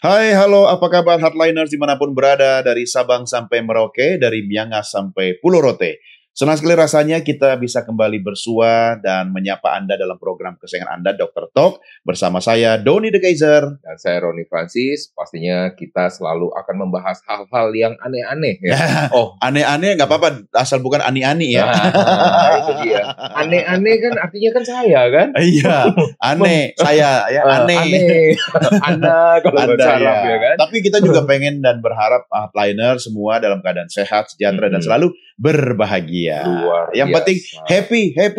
Hai, halo, apa kabar Hardliners dimanapun berada, dari Sabang sampai Merauke, dari Miangas sampai Pulau Rote. Senang sekali rasanya kita bisa kembali bersua dan menyapa Anda dalam program kesayangan Anda, Dr. Talk, bersama saya, Doni The Kaiser. Dan saya Roni Francis. Pastinya kita selalu akan membahas hal-hal yang aneh-aneh ya. Oh, aneh-aneh nggak apa-apa, asal bukan ani-ani ya. Itu dia. Aneh-aneh kan artinya kan saya kan? Iya, aneh, saya ya, aneh. Aneh. Anda kalau Anda, bahasa Arab ya kan? Tapi kita juga pengen dan berharap Hardliner semua dalam keadaan sehat, sejahtera, dan selalu berbahagia. Luar Yang biasa. penting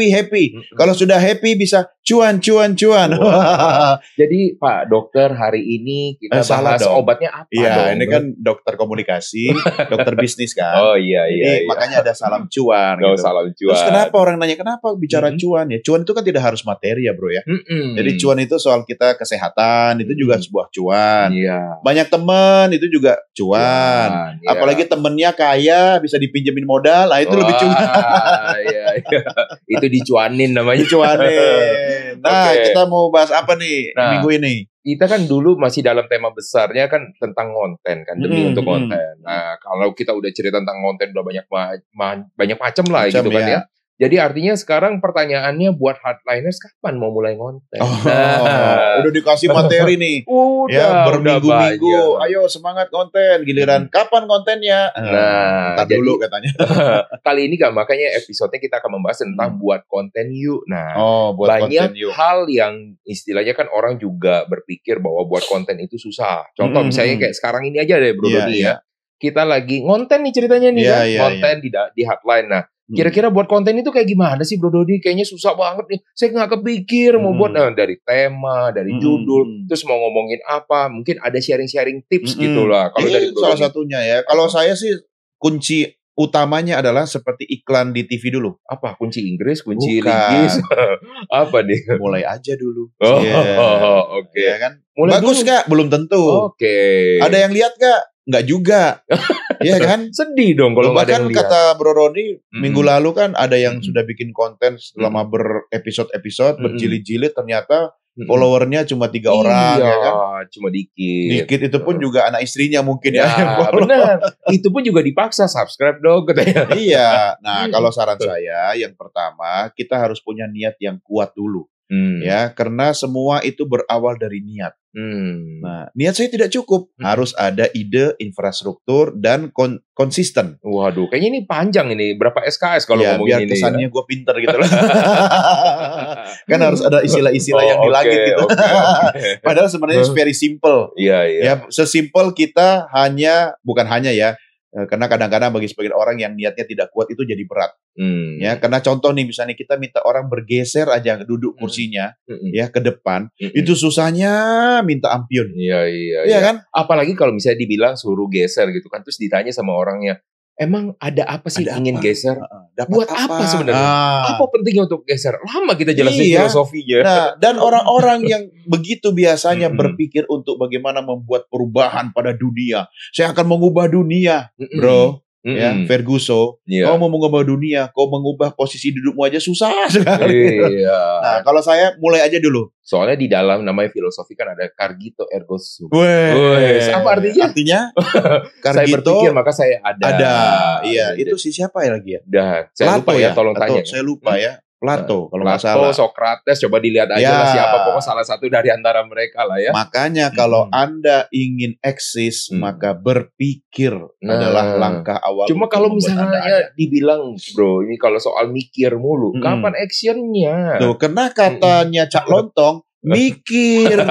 happy. Kalau sudah happy bisa cuan. Jadi Pak Dokter, hari ini kita Salah bahas dong. obatnya apa Iya, dong? ini kan dokter komunikasi, dokter bisnis kan. Oh iya. Jadi makanya ada salam cuan. Gak Gitu. usah lalu cuan. Terus kenapa orang nanya kenapa bicara cuan ya? Cuan itu kan tidak harus materi ya bro ya. Jadi cuan itu soal kita kesehatan, itu juga sebuah cuan. Iya. Banyak teman itu juga cuan. Iya. Apalagi temennya kaya bisa dipinjemin modal, nah itu lebih cuan. Iya. Itu dicuanin namanya. Cuanin. Nah, Oke. kita mau bahas apa nih minggu ini? Kita kan dulu masih dalam tema besarnya kan tentang konten kan, demi untuk konten. Nah, kalau kita udah cerita tentang konten udah banyak macam lah gitu kan ya. Jadi artinya sekarang pertanyaannya buat Hardliners, kapan mau mulai konten? Udah dikasih materi nih. Udah berminggu-minggu. Ayo semangat konten. Giliran kapan kontennya? Nah, jadi, dulu katanya. Kali ini kan makanya episode-nya kita akan membahas tentang buat konten yuk. Nah, buat banyak konten yuk. hal yang istilahnya kan orang juga berpikir bahwa buat konten itu susah. Contoh misalnya kayak sekarang ini aja deh Bro Doni ya. Kita lagi ngonten nih ceritanya nih kan. Konten di Hardline. Nah, kira-kira buat konten itu kayak gimana sih Bro Dodi? Kayaknya susah banget nih. Saya nggak kepikir mau buat dari tema, dari judul, terus mau ngomongin apa. Mungkin ada sharing-sharing tips gitu lah. Kalau dari Bro salah Dodi. satunya ya. Kalau saya sih kunci utamanya adalah seperti iklan di TV dulu. Apa? Kunci Inggris, kunci Bukan. Inggris. Apa nih? Mulai aja dulu. Oke. Ya kan? Mulai bagus dulu. nggak? Belum tentu. Oke. Ada yang lihat nggak? Nggak juga. Iya kan? Sedih dong kalau nggak ada yang lihat. Kata Bro Roni minggu lalu kan ada yang sudah bikin konten selama berepisode-episode, berjilid-jilid, ternyata followernya cuma 3 orang. Iya, ya kan? cuma dikit. Dikit itu pun juga anak istrinya mungkin ya. Benar. Itu pun juga dipaksa subscribe dong katanya. Iya. Nah, kalau saran saya yang pertama kita harus punya niat yang kuat dulu. Ya, karena semua itu berawal dari niat. Nah, niat saya tidak cukup, harus ada ide, infrastruktur, dan konsisten. Waduh, kayaknya ini panjang ini, berapa SKS kalau ngomongin biar ini. Kesannya gue pinter gitu loh. Kan harus ada istilah-istilah yang di langit gitu. Padahal sebenarnya very simple. Iya. Ya, sesimpel kita bukan hanya ya. Karena kadang-kadang bagi sebagian orang yang niatnya tidak kuat itu jadi berat. Ya, karena contoh nih misalnya kita minta orang bergeser aja duduk kursinya ya ke depan, itu susahnya minta ampun. Iya kan? Apalagi kalau misalnya dibilang suruh geser gitu kan, terus ditanya sama orangnya, emang ada apa sih ingin geser? Buat apa sebenarnya? Apa pentingnya untuk geser? Lama kita jelasin filosofinya. Nah, dan orang-orang yang begitu biasanya berpikir untuk bagaimana membuat perubahan pada dunia. Saya akan mengubah dunia, bro. Ya, Ferguson. Kau mau mengubah dunia, kau mengubah posisi dudukmu aja susah sekali. Nah, kalau saya mulai aja dulu. Soalnya di dalam namanya filosofi kan ada Cargito ergo sum. Apa artinya? Artinya saya berpikir maka saya ada. Iya, itu siapa ya lagi ya? Saya lupa ya, tolong tanya. Saya lupa ya. Plato kalau nggak salah. Sokrates, coba dilihat aja lah siapa, pokoknya salah satu dari antara mereka lah ya. Makanya kalau Anda ingin eksis, maka berpikir adalah langkah awal. Cuma kalau misalnya dibilang, bro, ini kalau soal mikir mulu, kapan actionnya? Tuh, karena katanya Cak Lontong, mikir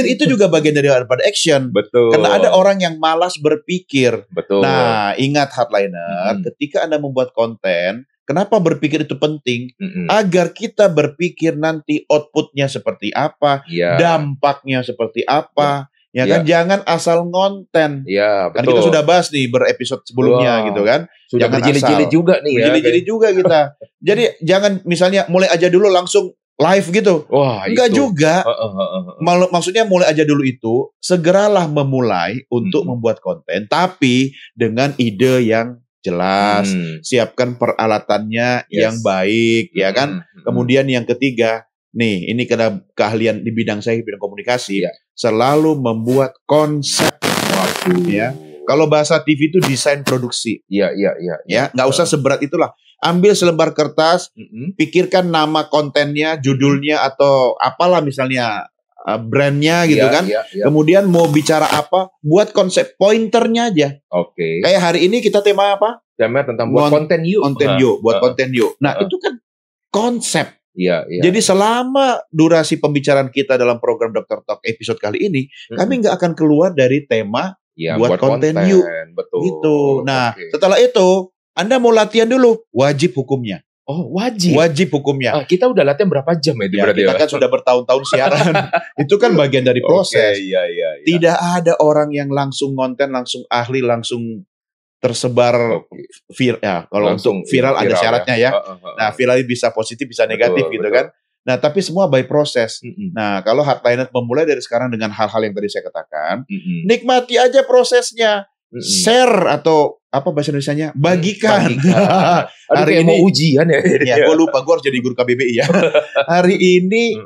itu juga bagian daripada action. Betul. Karena ada orang yang malas berpikir. Betul. Nah, ingat Hardliner, ketika Anda membuat konten, kenapa berpikir itu penting? Agar kita berpikir nanti outputnya seperti apa, dampaknya seperti apa. Ya kan, jangan asal ngonten. Iya, betul. Kan kita sudah bahas nih berepisode sebelumnya gitu kan. Sudah jangan berjilid-jilid juga nih ya. Berjilid-jilid juga kita. Jadi jangan misalnya mulai aja dulu langsung live gitu. Wah, enggak juga. Maksudnya mulai aja dulu itu, segeralah memulai untuk membuat konten, tapi dengan ide yang jelas, siapkan peralatannya yang baik, ya kan. Kemudian yang ketiga, nih ini karena keahlian di bidang saya, bidang komunikasi, selalu membuat konsep. Ya. Kalau bahasa TV itu desain produksi. Iya. Ya, nggak usah seberat itulah. Ambil selembar kertas, pikirkan nama kontennya, judulnya atau apalah misalnya brandnya gitu kan. Kemudian mau bicara apa, buat konsep pointernya aja. Oke. Kayak hari ini kita tema apa? Tema tentang buat konten yuk. Konten yuk. Nah, itu kan konsep. Iya. Jadi selama durasi pembicaraan kita dalam program Dr. Talk episode kali ini, kami nggak akan keluar dari tema buat konten yuk. Betul. Gitu. Nah, setelah itu Anda mau latihan dulu, wajib hukumnya. Oh, wajib. Wajib hukumnya. Kita udah latihan berapa jam itu berarti? Kita kan sudah bertahun-tahun siaran. Itu kan bagian dari proses. Iya. Tidak ada orang yang langsung konten, langsung ahli, langsung tersebar viral. Kalau langsung viral ada syaratnya ya. Nah, viral bisa positif, bisa negatif gitu kan. Nah, tapi semua by proses. Nah, kalau Hardliner memulai dari sekarang dengan hal-hal yang tadi saya katakan, nikmati aja prosesnya. Share atau apa bahasa Indonesianya? Bagikan. Hari ini mau ujian ya. Gue lupa, gue harus jadi guru KBBI ya. Hari ini,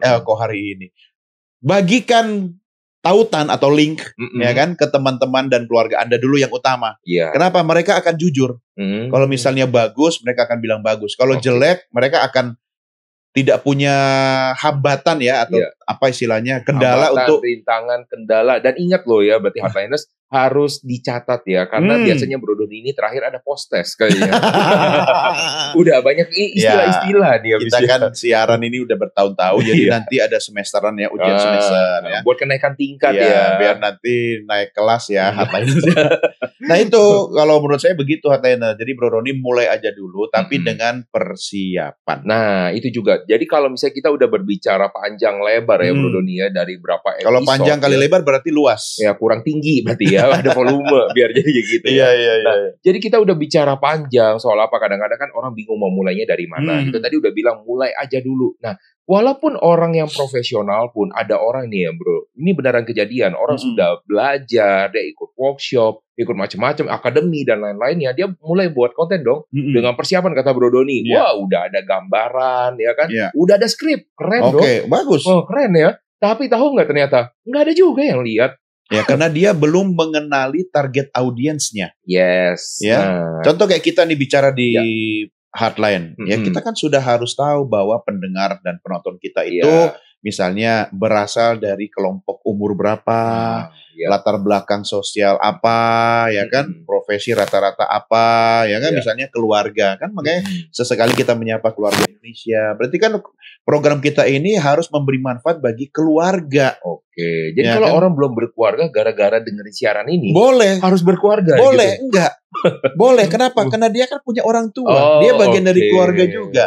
bagikan tautan atau link ya kan ke teman-teman dan keluarga Anda dulu yang utama. Kenapa? Mereka akan jujur. Kalau misalnya bagus, mereka akan bilang bagus. Kalau jelek, mereka akan tidak punya hambatan ya atau apa istilahnya kendala hambatan, untuk rintangan, kendala. Dan ingat loh ya, berarti Hardliners harus dicatat ya, karena biasanya Bro Doni ini terakhir ada post test kayaknya. Udah banyak istilah-istilah nih. Kita kan siaran ini udah bertahun-tahun, jadi nanti ada semesteran ya, ujian semester ya. Buat kenaikan tingkat ya. Biar nanti naik kelas ya Hardliners. Nah itu kalau menurut saya begitu Hardliners. Jadi Bro Doni mulai aja dulu, tapi dengan persiapan. Nah itu juga. Jadi kalau misalnya kita udah berbicara panjang lebar ya Bro Doni ya, dari berapa episode. Kalau panjang kali lebar berarti luas. Ya kurang tinggi berarti ya, ada volume biar jadi gitu ya. Iya. Jadi kita udah bicara panjang soal apa, kadang-kadang kan orang bingung mau mulainya dari mana. Kita tadi udah bilang mulai aja dulu. Nah, walaupun orang yang profesional pun ada orang nih ya Bro, ini beneran kejadian. Orang sudah belajar, dia ikut workshop, ikut macam-macam, akademi dan lain-lainnya. Dia mulai buat konten dong dengan persiapan kata Bro Doni. Wah, udah ada gambaran ya kan, udah ada skrip, keren dong. Oke, bagus. Oh, keren ya. Tapi tahu nggak ternyata nggak ada juga yang lihat. Ya karena dia belum mengenali target audiensnya. Yes. Ya. Contoh kayak kita nih bicara di Hardline. Ya kita kan sudah harus tahu bahwa pendengar dan penonton kita itu misalnya berasal dari kelompok umur berapa, latar belakang sosial apa, ya kan, profesi rata-rata apa, ya kan, misalnya keluarga kan, makanya sesekali kita menyapa keluarga Indonesia. Berarti kan program kita ini harus memberi manfaat bagi keluarga. Oke, jadi kalau orang belum berkeluarga gara-gara dengerin siaran ini, boleh harus berkeluarga. Boleh, gitu. Enggak. Boleh, kenapa? Karena dia kan punya orang tua. Dia bagian dari keluarga juga.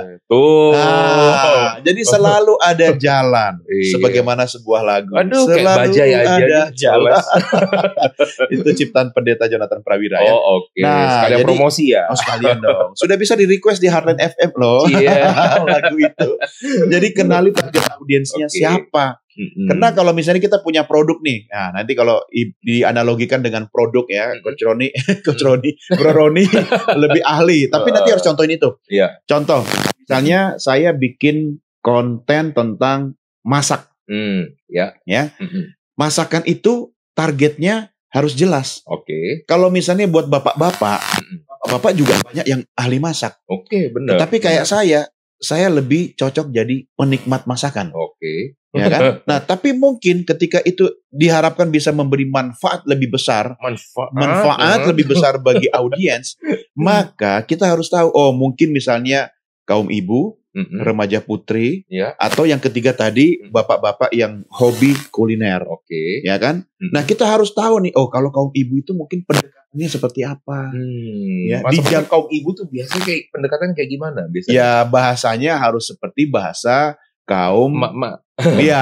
Jadi selalu ada jalan. Sebagaimana sebuah lagu. Aduh, selalu kayak bajai aja ada jalan. Itu ciptaan pendeta Jonathan Prawira ya. Oke. Nah, sekalian jadi, promosi ya. Sekalian dong. Sudah bisa di-request di Hardline FM loh. Lagu itu. Jadi kenali target audiensnya siapa. Karena kalau misalnya kita punya produk nih, nah nanti kalau dianalogikan dengan produk ya, Coach Roni lebih ahli. Tapi nanti harus contohin itu. Contoh, misalnya saya bikin konten tentang masak. Masakan itu targetnya harus jelas. Kalau misalnya buat bapak-bapak juga banyak yang ahli masak. Benar. Tapi kayak saya lebih cocok jadi penikmat masakan. Ya kan? Nah, tapi mungkin ketika itu diharapkan bisa memberi manfaat lebih besar, manfaat lebih besar bagi audiens, maka kita harus tahu, mungkin misalnya kaum ibu, remaja putri, atau yang ketiga tadi bapak-bapak yang hobi kuliner, ya kan? Nah, kita harus tahu nih, kalau kaum ibu itu mungkin pendekatannya seperti apa? Ya, di kaum ibu tuh biasanya kayak pendekatan kayak gimana? Biasanya? Ya, bahasanya harus seperti bahasa kaum iya,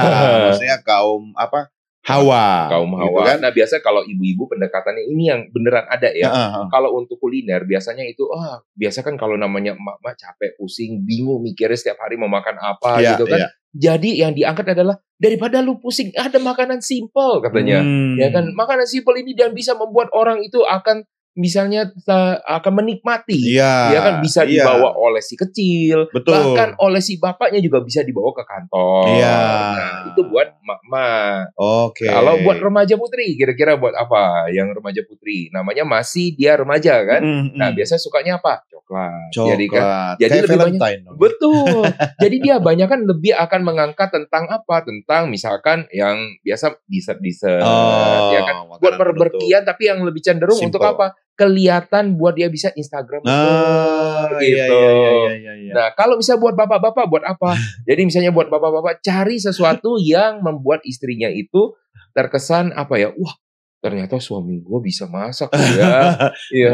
maksudnya kaum apa? Hawa. Kaum Hawa. Gitu kan? Nah, biasanya kalau ibu-ibu pendekatannya ini yang beneran ada ya. Kalau untuk kuliner biasanya itu biasa kan kalau namanya emak-emak capek, pusing, bingung mikirnya setiap hari mau makan apa gitu kan. Jadi yang diangkat adalah daripada lu pusing, ada makanan simple katanya. Ya kan? Makanan simple ini dan bisa membuat orang itu akan misalnya akan menikmati, ya kan bisa dibawa oleh si kecil, bahkan oleh si bapaknya juga bisa dibawa ke kantor. Nah, itu buat mak-mak. Kalau buat remaja putri, kira-kira buat apa? Yang remaja putri, namanya masih dia remaja kan? Nah, biasanya sukanya apa? Coklat. Jadi kan, jadi lebih banyak. Betul. Jadi dia banyak kan lebih akan mengangkat tentang apa? Tentang misalkan yang biasa dessert, ya kan? Buat perberkian, tapi yang lebih cenderung untuk apa? Kelihatan buat dia bisa Instagram gitu. Iya. Nah, kalau misalnya buat bapak-bapak buat apa? Jadi misalnya buat bapak-bapak cari sesuatu yang membuat istrinya itu terkesan apa ya? Wah, ternyata suami gue bisa masak ya. Iya.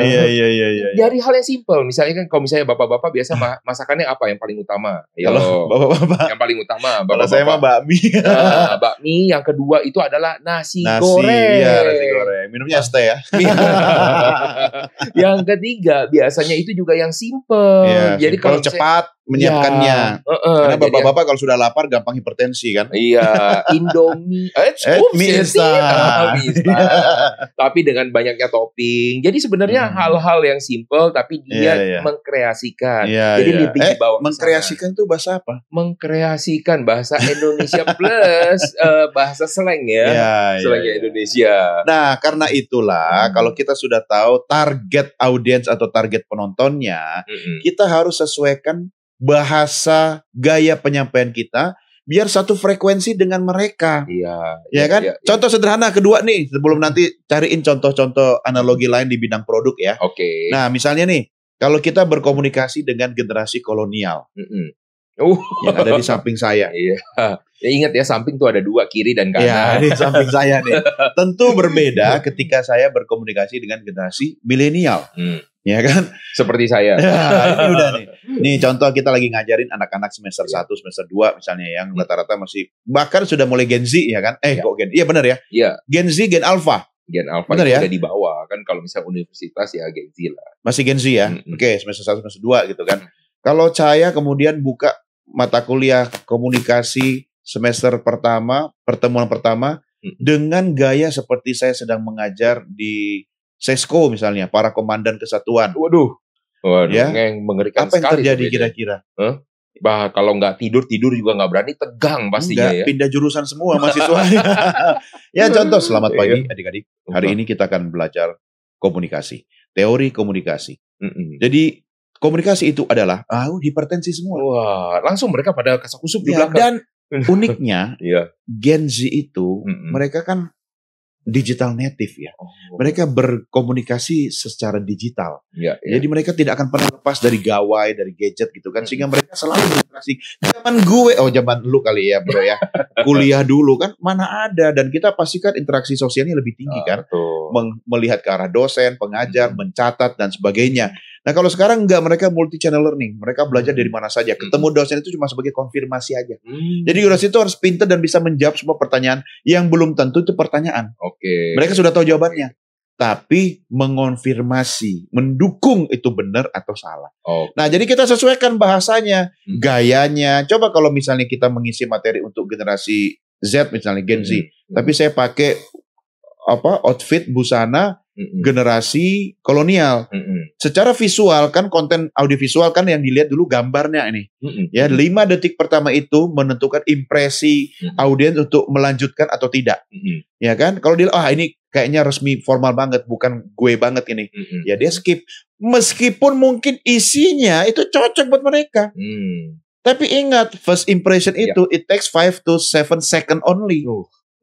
Dari hal yang simpel, misalnya kan kalau misalnya bapak-bapak biasa masakannya apa yang paling utama? Kalau bapak-bapak yang paling utama, kalau saya mah bakmi. Bakmi. Yang kedua itu adalah nasi goreng. Iya, nasi goreng. Minumnya es teh ya. Yang ketiga biasanya itu juga yang simpel. Jadi kalau cepat menyiapkannya. Karena bapak-bapak kalau sudah lapar gampang hipertensi kan. Iya, Indomie. Mie instan. Tapi dengan banyaknya topping. Jadi sebenarnya hal-hal yang simpel tapi dia mengkreasikan. Jadi lebih dibawa mengkreasikan itu bahasa apa? Mengkreasikan bahasa Indonesia plus bahasa slang ya. Slang Indonesia. Nah, karena itulah kalau kita sudah tahu target audiens atau target penontonnya, kita harus sesuaikan bahasa gaya penyampaian kita biar satu frekuensi dengan mereka. Iya kan? Contoh sederhana kedua nih, sebelum nanti cariin contoh-contoh analogi lain di bidang produk ya. Nah, misalnya nih, kalau kita berkomunikasi dengan generasi kolonial. Yang ada di samping saya. Ya, ingat ya, samping tuh ada dua, kiri dan kanan. Di samping saya nih. Tentu berbeda ketika saya berkomunikasi dengan generasi milenial. Ya kan? Seperti saya. Ini udah nih. Nih contoh kita lagi ngajarin anak-anak semester 1, semester 2 misalnya yang rata-rata masih bahkan sudah mulai Gen Z ya kan? Kok Gen? Iya benar ya? Iya. Gen Z, Gen Alpha. Gen Alpha itu udah di bawah kan, kalau misalnya universitas ya Gen Z lah. Masih Gen Z ya? Oke, semester 1, semester 2 gitu kan. Kalau saya kemudian buka mata kuliah komunikasi semester pertama, pertemuan pertama dengan gaya seperti saya sedang mengajar di Sesko misalnya, para komandan kesatuan. Waduh, yang mengerikan apa yang sekali. Terjadi kira-kira? Kalau nggak tidur juga nggak berani, tegang pastinya. Ya. Pindah jurusan semua mahasiswanya. Ya contoh, selamat pagi adik-adik. Hari ini kita akan belajar komunikasi, teori komunikasi. Jadi komunikasi itu adalah hipertensi semua. Wah, langsung mereka pada kasak-kusuk di belakang. Dan uniknya Gen Z itu mereka kan digital native ya. Mereka berkomunikasi secara digital. Jadi mereka tidak akan pernah lepas dari gawai, dari gadget gitu kan. Sehingga mereka selalu berinteraksi. Zaman lu kali ya bro ya. Kuliah dulu kan mana ada. Dan kita pastikan interaksi sosialnya lebih tinggi kan. Melihat ke arah dosen, pengajar, mencatat dan sebagainya. Nah kalau sekarang enggak, mereka multi channel learning. Mereka belajar dari mana saja. Ketemu dosen itu cuma sebagai konfirmasi aja. Jadi dosen itu harus pintar dan bisa menjawab semua pertanyaan yang belum tentu itu pertanyaan. Mereka sudah tahu jawabannya. Tapi mengonfirmasi, mendukung itu benar atau salah. Nah jadi kita sesuaikan bahasanya, gayanya. Coba kalau misalnya kita mengisi materi untuk generasi Z misalnya, Gen Z. Tapi saya pakai outfit busana generasi kolonial. Secara visual kan, konten audiovisual kan yang dilihat dulu gambarnya ini. Ya, 5 detik pertama itu menentukan impresi audiens untuk melanjutkan atau tidak. Ya kan? Kalau dia ini kayaknya resmi formal banget, bukan gue banget ini. Ya dia skip. Meskipun mungkin isinya itu cocok buat mereka. Tapi ingat, first impression itu it takes 5 to 7 second only.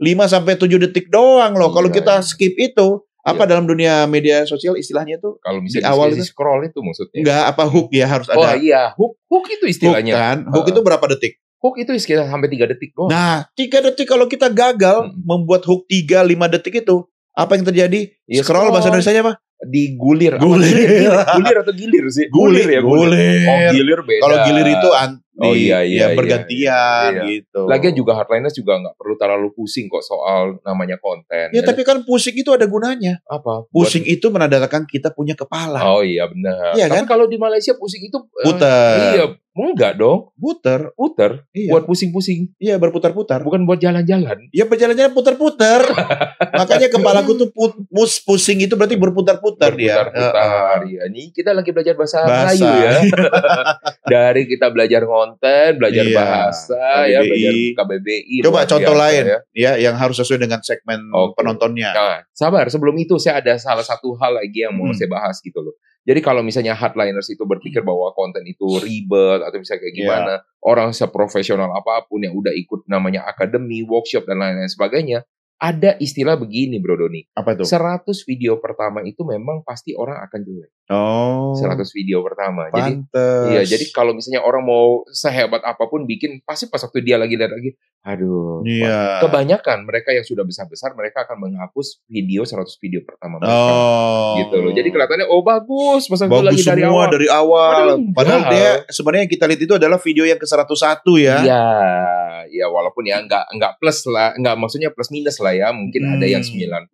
5-7 detik doang loh. Kalau kita skip itu, dalam dunia media sosial istilahnya itu kalau di awal itu scroll itu maksudnya. Enggak, hook ya harus ada. Hook itu istilahnya. Hook kan? Hook itu berapa detik? Hook itu sekitar sampai 3 detik doang. Nah, 3 detik kalau kita gagal membuat hook 3-5 detik itu, apa yang terjadi? Scroll bahasa Indonesianya apa? Digulir. Gulir atau gilir sih? Gulir. Oh, gilir beda. Kalau gilir itu bergantian gitu. Lagian juga hardliners juga nggak perlu terlalu pusing kok soal namanya konten. Ya tapi kan pusing itu ada gunanya. Apa? Pusing itu menandakan kita punya kepala. Oh iya benar. Iya tapi kan? kalau di Malaysia pusing itu putar. Iya, enggak dong. Putar. Iya. Buat pusing-pusing. Iya, berputar-putar. Bukan buat jalan-jalan. Ya berjalan-jalan putar-putar. Makanya kepalaku tuh pusing itu berarti berputar-putar dia. Berputar-putar. Iya, ini kita lagi belajar bahasa Melayu ya. Dari kita belajar konten, belajar bahasa, KBBI. Ya, belajar KBBI. Coba contoh lain ya yang harus sesuai dengan segmen penontonnya. Nah, sabar, sebelum itu saya ada salah satu hal lagi yang mau saya bahas gitu loh. Jadi kalau misalnya hardliners itu berpikir bahwa konten itu ribet atau misalnya kayak gimana, orang seprofesional apapun yang udah ikut namanya akademi, workshop dan lain-lain sebagainya, ada istilah begini Bro Doni. Apa itu? 100 video pertama itu memang pasti orang akan jelek. 100 video pertama. Pantes. Jadi kalau misalnya orang mau sehebat apapun bikin, pasti pas waktu dia lagi lihat lagi, aduh. Iya. Kebanyakan mereka yang sudah besar-besar, mereka akan menghapus 100 video pertama mereka. Gitu loh. Jadi kelihatannya bagus, pas waktu lagi dari awal. Padahal dia sebenarnya yang kita lihat itu adalah video yang ke-101 ya. Iya, walaupun ya enggak plus lah, enggak maksudnya plus minus lah ya. Mungkin ada yang 90,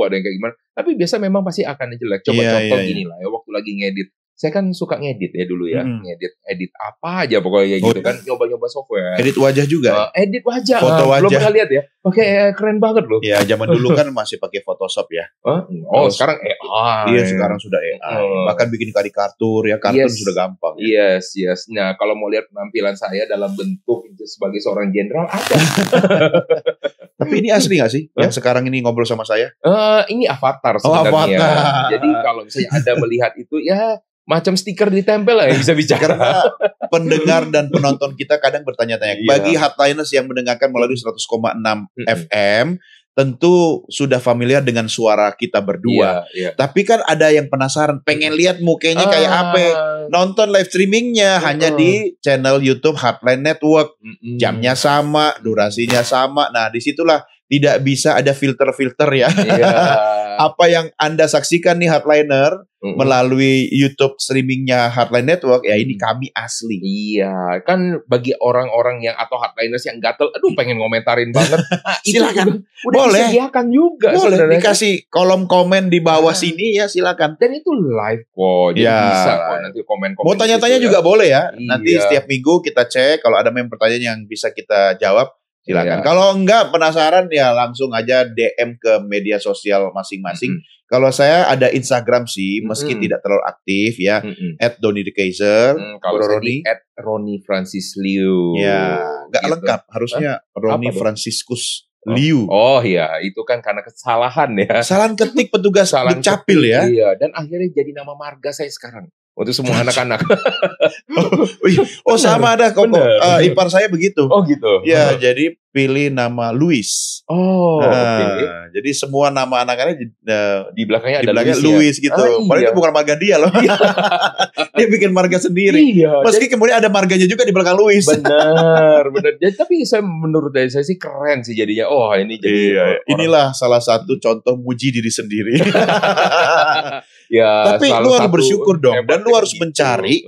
ada yang kayak gimana. Tapi biasa memang pasti akan jelek. Coba contoh gini lah ya, waktu lagi ngedit. Saya kan suka ngedit ya dulu ya. Edit apa aja pokoknya gitu kan. Nyoba-nyoba software. Edit wajah juga? Edit wajah. Foto wajah. Belum pernah lihat ya. Pakai keren banget loh. Ya, zaman dulu kan masih pakai Photoshop ya. Sekarang AI. Iya, sekarang sudah AI. Bahkan bikin karikatur ya, kartun sudah gampang. Ya. Yes. Nah, kalau mau lihat penampilan saya dalam bentuk sebagai seorang jenderal ada. Tapi ini asli gak sih? Yang sekarang ini ngobrol sama saya? Ini avatar sebenarnya. Avatar. Jadi kalau misalnya Anda melihat itu ya macam stiker ditempel lah ya bisa bicara. Karena pendengar dan penonton kita kadang bertanya-tanya. Bagi hardliners yang mendengarkan melalui 100,6 FM, tentu sudah familiar dengan suara kita berdua. Tapi kan ada yang penasaran, pengen lihat mukanya kayak apa. Nonton live streamingnya hanya di channel YouTube Hardline Network. Jamnya sama, durasinya sama. Nah, disitulah tidak bisa ada filter-filter ya. Apa yang Anda saksikan nih hardliner melalui YouTube streamingnya Hardline Network, ya ini kami asli. Iya, kan bagi orang-orang yang atau hardliners yang gatel, aduh pengen ngomentarin banget. Silakan. Udah boleh. disediakan juga. Boleh dikasih kolom komen di bawah sini ya, silakan. Dan itu live kok, jadi bisa kok nanti komen-komen. Mau tanya-tanya juga boleh ya. Nanti setiap minggu kita cek kalau ada pertanyaan yang bisa kita jawab. Silakan. Kalau enggak penasaran ya langsung aja DM ke media sosial masing-masing. Kalau saya ada Instagram sih, meski tidak terlalu aktif ya, @DoniDeKaiser. Kalau Roni @RoniFrancisLiu. Ya, enggak gitu. Lengkap, harusnya Roni Franciscus Liu. Oh iya, itu kan karena kesalahan ya. Kesalahan ketik petugas Dukcapil ya. Iya, dan akhirnya jadi nama marga saya sekarang. Untuk semua anak-anak. Sama ada kok. Ipar saya begitu. Oh gitu. Ya, jadi pilih nama Luis. Jadi semua nama anak-anaknya di belakangnya ada Luis gitu. Padahal itu bukan marga dia loh. Dia bikin marga sendiri. Meski kemudian ada marganya juga di belakang Luis. Benar. Jadi tapi menurut saya sih keren sih jadinya. Oh, ini jadi inilah salah satu contoh muji diri sendiri. Tapi lu harus bersyukur dong, dan lu harus mencari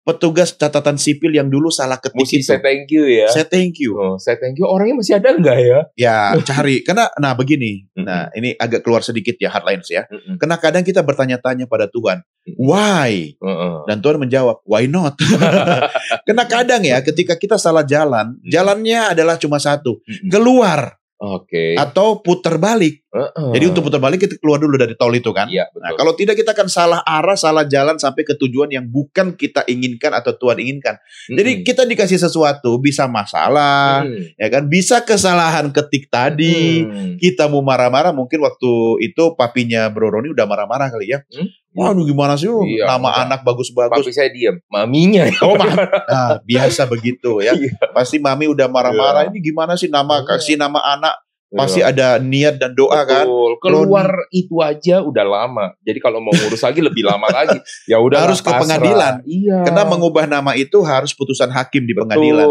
petugas catatan sipil yang dulu salah ketik itu. Say thank you ya. Say thank you. Say thank you. Orangnya masih ada enggak ya? Ya, cari. Karena begini. Nah, ini agak keluar sedikit ya hardlines ya. Karena kadang kita bertanya-tanya pada Tuhan, why? Dan Tuhan menjawab, why not? Karena kadang ya ketika kita salah jalan, jalannya adalah cuma satu, keluar. Atau putar balik. Jadi untuk putar balik kita keluar dulu dari tol itu kan. Nah, kalau tidak kita akan salah arah, salah jalan sampai ke tujuan yang bukan kita inginkan atau Tuhan inginkan. Jadi kita dikasih sesuatu bisa masalah, ya kan? Bisa kesalahan ketik tadi. Kita mau marah-marah, mungkin waktu itu papinya Bro Roni udah marah-marah kali ya. Waduh gimana sih nama anak bagus-bagus. Papi saya diam, maminya. Nah, biasa begitu ya. Pasti mami udah marah-marah. Ini gimana sih kasih nama anak? Pasti ada niat dan doa. Betul. Kan. Keluar itu aja udah lama. Jadi kalau mau ngurus lagi lebih lama lagi. Ya udah harus ke pengadilan. Karena mengubah nama itu harus putusan hakim di pengadilan.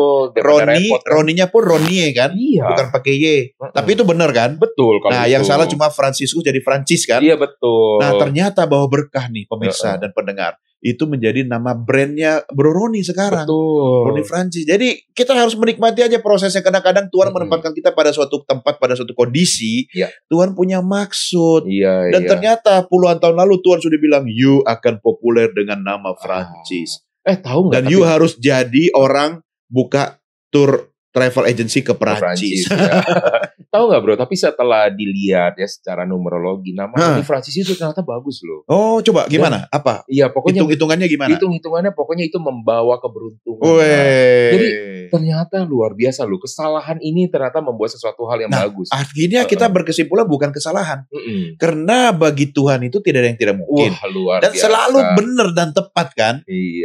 Roninya pun Ronie kan, bukan pakai Y. Tapi itu benar kan? Betul. Nah, yang salah cuma Franciscus jadi Francis kan? Iya betul. Nah, ternyata bawa berkah nih pemirsa dan pendengar. itu menjadi nama brandnya Bro Roni sekarang. Betul. Roni Francis. Jadi kita harus menikmati aja prosesnya. Kadang-kadang Tuhan menempatkan kita pada suatu tempat, pada suatu kondisi. Tuhan punya maksud. Dan ternyata puluhan tahun lalu Tuhan sudah bilang, you akan populer dengan nama Francis. Tahu nggak? Dan you harus jadi orang buka tour travel agency ke Perancis. Tahu nggak bro? Tapi setelah dilihat ya secara numerologi, nama Roni Francis itu ternyata bagus loh. Oh, coba gimana? Apa? Iya, pokoknya hitung-hitungannya gimana? Hitung-hitungannya pokoknya itu membawa keberuntungan. Jadi ternyata luar biasa loh. Kesalahan ini ternyata membuat sesuatu hal yang bagus. Akhirnya kita berkesimpulan bukan kesalahan. Karena bagi Tuhan itu tidak ada yang tidak mungkin. Dan selalu benar dan tepat kan?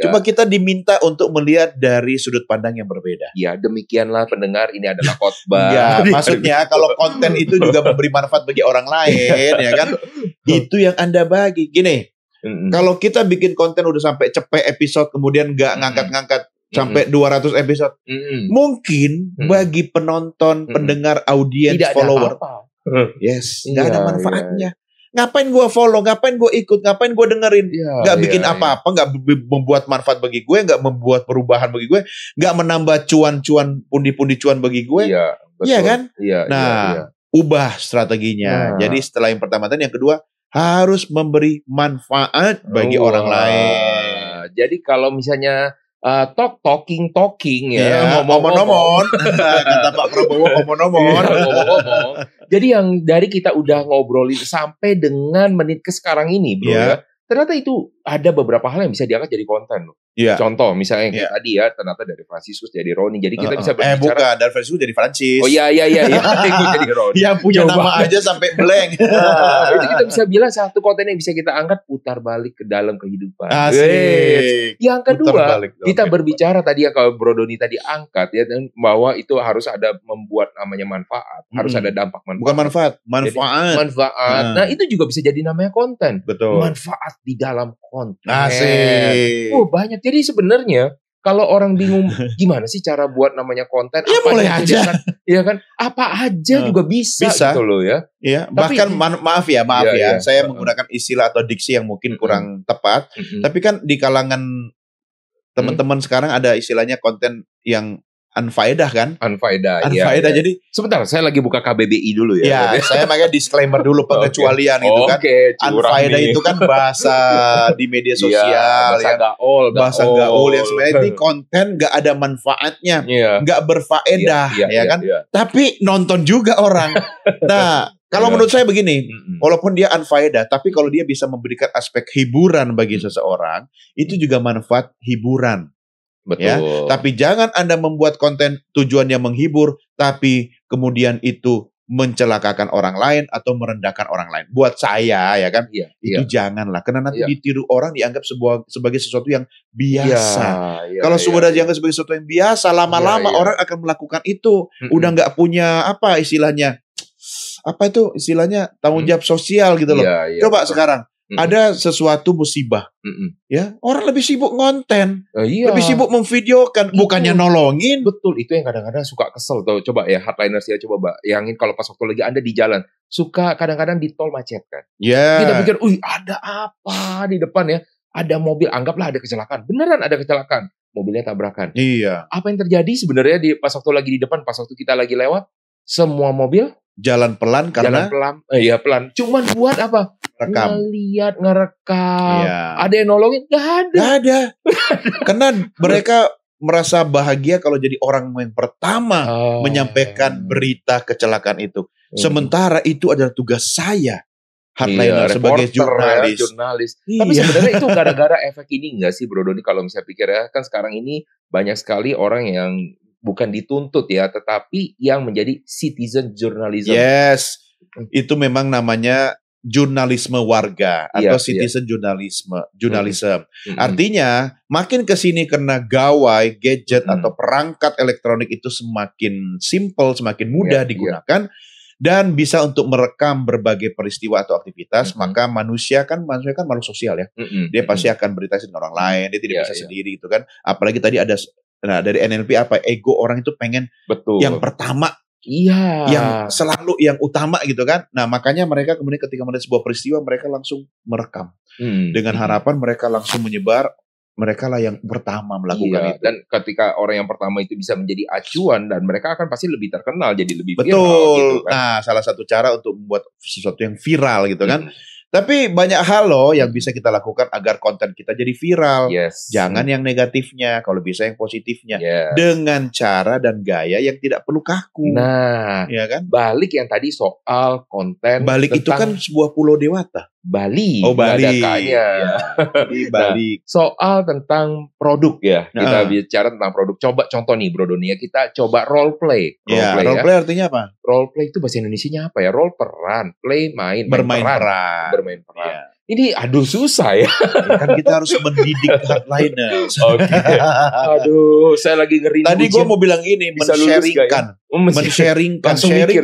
Cuma kita diminta untuk melihat dari sudut pandang yang berbeda. Ya, demikianlah pendengar, ini adalah khotbah. Ya, maksudnya kalau konten itu juga memberi manfaat bagi orang lain, ya kan? Itu yang Anda bagi. Gini, kalau kita bikin konten udah sampai cepet episode, kemudian nggak ngangkat-ngangkat sampai 200 episode, mungkin bagi penonton, pendengar, audiens, follower, nggak ada manfaatnya. Ngapain gue follow, ngapain gue ikut, ngapain gue dengerin, gak bikin apa-apa, gak membuat manfaat bagi gue, gak membuat perubahan bagi gue, gak menambah cuan-cuan, pundi-pundi cuan bagi gue. Iya kan? Ubah strateginya. Jadi setelah yang pertama dan yang kedua, harus memberi manfaat bagi orang lain. Jadi kalau misalnya talking ya, ngomong-ngomong kata Pak Prabowo, ngomong-ngomong. Jadi yang dari kita udah ngobrolin sampai dengan menit ke sekarang ini bro ya, ternyata itu ada beberapa hal yang bisa diangkat jadi konten loh. Contoh misalnya kayak tadi ya, ternyata dari Franciscus jadi Roni. Jadi kita bisa berbicara. Bukan, dari Franciscus jadi Francis. Oh iya. Jadi Roni. Yang punya nama aja sampai blank. Itu kita bisa bilang satu konten yang bisa kita angkat, putar balik ke dalam kehidupan. Asik. Yang kedua, kita berbicara tadi yang kalau Bro Doni tadi angkat ya, bahwa itu harus ada membuat namanya manfaat, harus ada dampak manfaat. Bukan manfaat. Manfaat. Nah, itu juga bisa jadi namanya konten. Betul. Manfaat di dalam konten. Asik. Banyak. Jadi sebenarnya kalau orang bingung gimana sih cara buat namanya konten, ya apa mulai aja. Iya kan? Apa aja juga bisa gitu loh ya. Iya, bahkan maaf ya, saya menggunakan istilah atau diksi yang mungkin kurang tepat, tapi kan di kalangan teman-teman sekarang ada istilahnya konten yang unfaedah kan? Unfaedah. Jadi sebentar, saya lagi buka KBBI dulu ya. Ya, saya makanya disclaimer dulu pengecualian gitu kan. Unfaedah itu kan bahasa di media sosial, bahasa gaul yang sebenarnya ini konten gak ada manfaatnya, gak berfaedah, ya kan? Tapi nonton juga orang. Nah, kalau menurut saya begini, walaupun dia unfaedah, tapi kalau dia bisa memberikan aspek hiburan bagi seseorang, itu juga manfaat hiburan. Betul. Ya, tapi jangan Anda membuat konten tujuannya menghibur, tapi kemudian itu mencelakakan orang lain atau merendahkan orang lain. Buat saya ya kan, itu janganlah, karena nanti ditiru orang dianggap sebagai sesuatu yang biasa. Kalau sudah dianggap sebagai sesuatu yang biasa, lama-lama orang akan melakukan itu. Udah nggak punya apa istilahnya tanggung jawab sosial gitu loh. Coba sekarang. Ada sesuatu musibah, ya orang lebih sibuk ngonten, lebih sibuk memvideokan, bukannya nolongin. Betul, itu yang kadang-kadang suka kesel tuh. Coba ya hardliners ya, coba bayangin kalau pas waktu lagi Anda di jalan, suka kadang-kadang di tol macet kan. Kita pikir, ada apa di depan ya? Ada mobil, anggaplah ada kecelakaan. Beneran ada kecelakaan, mobilnya tabrakan. Apa yang terjadi sebenarnya di pas waktu lagi di depan, pas waktu kita lagi lewat, semua mobil jalan pelan karena pelan. Cuman buat apa? Ngeliat, ngerekam. Ada yang nolongin? Gak ada. Karena mereka merasa bahagia kalau jadi orang yang pertama menyampaikan berita kecelakaan itu. Sementara itu adalah tugas saya, hardliner, sebagai jurnalis. Tapi sebenarnya itu gara-gara efek ini enggak sih Bro Doni, kalau misalnya pikir ya, kan sekarang ini banyak sekali orang yang bukan dituntut ya, tetapi yang menjadi citizen journalism. Yes, itu memang namanya jurnalisme warga atau citizen journalism. Artinya makin kesini karena gawai, gadget atau perangkat elektronik itu semakin simple, semakin mudah digunakan dan bisa untuk merekam berbagai peristiwa atau aktivitas, maka manusia kan makhluk sosial ya. Dia pasti akan berinteraksi dengan orang lain, dia tidak bisa sendiri gitu kan. Apalagi tadi ada dari NLP ego orang itu pengen yang pertama Iya. Yang selalu yang utama gitu kan. Nah makanya mereka kemudian ketika melihat sebuah peristiwa mereka langsung merekam. Dengan harapan mereka langsung menyebar. Mereka lah yang pertama melakukan itu. Dan ketika orang yang pertama itu bisa menjadi acuan dan mereka akan pasti lebih terkenal, jadi lebih viral. Betul. Gitu kan. Nah, salah satu cara untuk membuat sesuatu yang viral gitu kan. Tapi banyak hal loh yang bisa kita lakukan agar konten kita jadi viral. Jangan yang negatifnya, kalau bisa yang positifnya. Dengan cara dan gaya yang tidak perlu kaku. Nah, ya kan? Balik yang tadi soal konten. Balik itu kan sebuah pulau dewata. Bali. Oh, Bali. Ada K-nya. Di Bali. Nah, soal tentang produk ya. Kita bicara tentang produk. Coba contoh nih Bro Doni ya. Kita coba role play. Role play artinya apa? Role play itu bahasa Indonesianya apa ya? Role peran. Play main. Bermain peran. Bermain peran. Ya. Ini aduh susah ya. Kan kita harus mendidik hardliners. Oke. Aduh, saya lagi ngeri. Tadi gue mau bilang ini, men-sharingkan. Sharing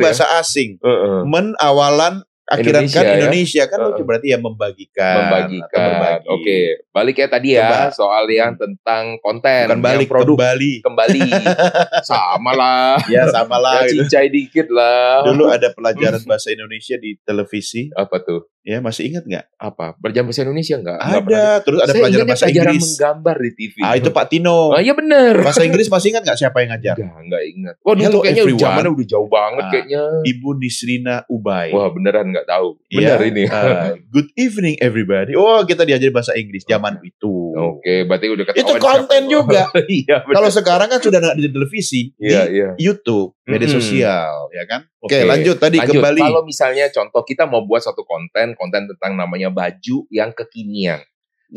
bahasa asing. Awalan akhiran kan Indonesia kan lucu berarti ya membagikan. Oke, balik ya tadi ya soal yang tentang konten. Bukan balik, produk. Kembali. Sama lah. Ya sama lah. Ya, cincai dikit lah. Dulu ada pelajaran bahasa Indonesia di televisi. Apa tuh? Ya masih ingat nggak? Apa? Belajar bahasa Indonesia nggak? Ada. Terus ada pelajaran bahasa Inggris. Menggambar di TV. Itu Pak Tino. Iya benar. Bahasa Inggris masih ingat nggak siapa yang ngajar? Nggak ingat. Waduh, itu kayaknya zamannya udah jauh banget kayaknya. Ibu Nisrina Ubay. Wah beneran nggak tahu. Benar ini. Good evening everybody. Oh kita diajari bahasa Inggris zaman itu. Oke, berarti udah ketahuan. Itu konten juga. Iya. Kalau sekarang kan sudah di televisi, di YouTube, media sosial, ya kan? Oke, lanjut tadi kembali. Kalau misalnya contoh kita mau buat suatu konten tentang namanya baju yang kekinian.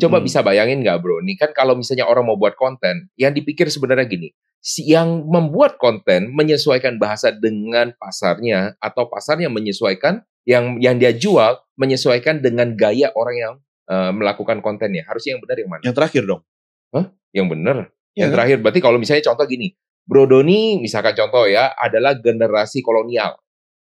Coba bisa bayangin nggak bro? Nih kan kalau misalnya orang mau buat konten, yang dipikir sebenarnya gini. Yang membuat konten menyesuaikan bahasa dengan pasarnya atau pasarnya menyesuaikan yang dia jual menyesuaikan dengan gaya orang yang melakukan kontennya. Harusnya yang benar yang mana? Yang terakhir dong. Hah? Yang benar. Yang terakhir berarti kalau misalnya contoh gini. Bro Doni misalkan contoh ya adalah generasi kolonial.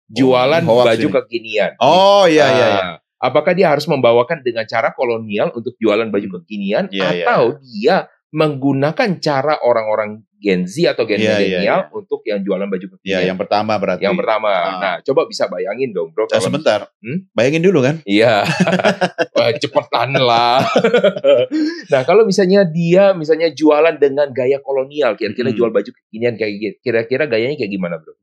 Jualan baju kekinian. Oh iya. Apakah dia harus membawakan dengan cara kolonial untuk jualan baju kekinian atau dia menggunakan cara orang-orang Gen Z atau Gen milenial untuk yang jualan baju kekinian? Yang pertama berarti. Yang pertama. Nah, coba bisa bayangin dong, bro. Sebentar. Bayangin dulu kan? Iya. Cepetan lah. Nah, kalau misalnya dia jualan dengan gaya kolonial, kira-kira jual baju kekinian kayak gitu. Kira-kira gayanya kayak gimana, bro?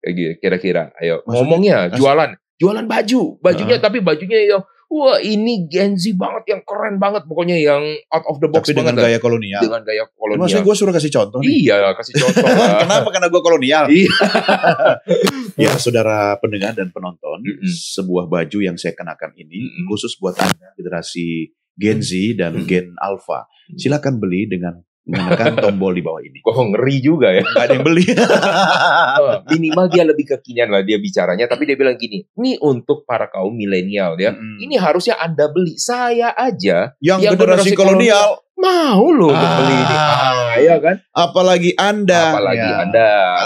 Kayak gitu, kira-kira. Ayo, ngomongnya jualan bajunya tapi bajunya yang wah ini Gen Z banget, yang keren banget, pokoknya yang out of the box tapi banget. Dengan gaya kolonial. Dengan gaya kolonial. Maksudnya gue suruh kasih contoh nih. Iya, kasih contoh. Kenapa? Karena gue kolonial. Iya. Ya, saudara pendengar dan penonton, sebuah baju yang saya kenakan ini khusus buat Anda generasi Gen Z dan Gen Alpha. Silakan beli dengan menekan tombol di bawah ini. Ngeri juga ya. Gak ada yang beli. Minimal dia lebih kekinian lah dia bicaranya. Tapi dia bilang gini, ini untuk para kaum milenial ya. Ini harusnya Anda beli. Saya aja yang generasi kolonial mau loh untuk beli ini. Ya kan? Apalagi Anda.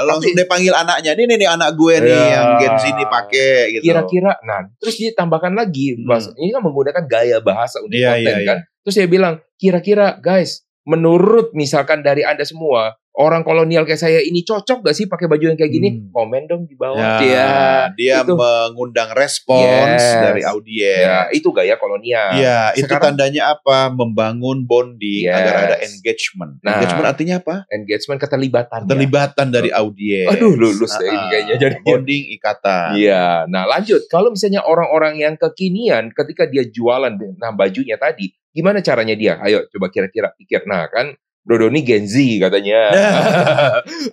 Langsung dia panggil anaknya. Ini anak gue nih yang Gen Z ini pakai gitu. Kira-kira. Nah, terus dia tambahkan lagi. Ini kan menggunakan gaya bahasa untuk konten kan. Terus dia bilang, kira-kira guys, menurut misalkan dari Anda semua, orang kolonial kayak saya ini cocok gak sih pakai baju yang kayak gini? Komen dong di bawah. Dia itu mengundang respons dari audiens. Ya, itu gaya kolonial. Ya, itu tandanya apa? Membangun bonding agar ada engagement. Nah, engagement artinya apa? Engagement, keterlibatan. Keterlibatan dari audiens. Aduh, lulus ini kayaknya jadi bonding, ikatan. Iya. Nah, lanjut. Kalau misalnya orang-orang yang kekinian ketika dia jualan bajunya tadi, gimana caranya dia? Ayo coba kira-kira pikir. Nah kan Bro Doni Gen Z katanya.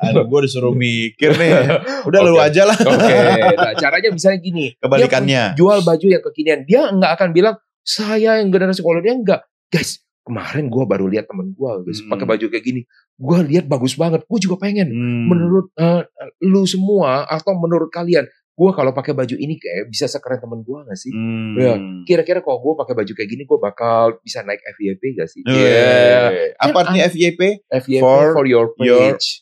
Aduh gue disuruh mikir nih. Udah lu aja lah. Oke. Nah caranya misalnya gini. Kebalikannya. Dia jual baju yang kekinian. Dia nggak akan bilang saya yang generasi kolonial. Enggak. Guys kemarin gue baru lihat temen gue pakai baju kayak gini. Gue lihat bagus banget. Gue juga pengen. Menurut lu semua atau menurut kalian, gue kalau pakai baju ini kayak bisa sekeren temen gue gak sih? Ya, kira-kira kalau gue pakai baju kayak gini gue bakal bisa naik FYP gak sih? Apa artinya FYP? FYP for your page.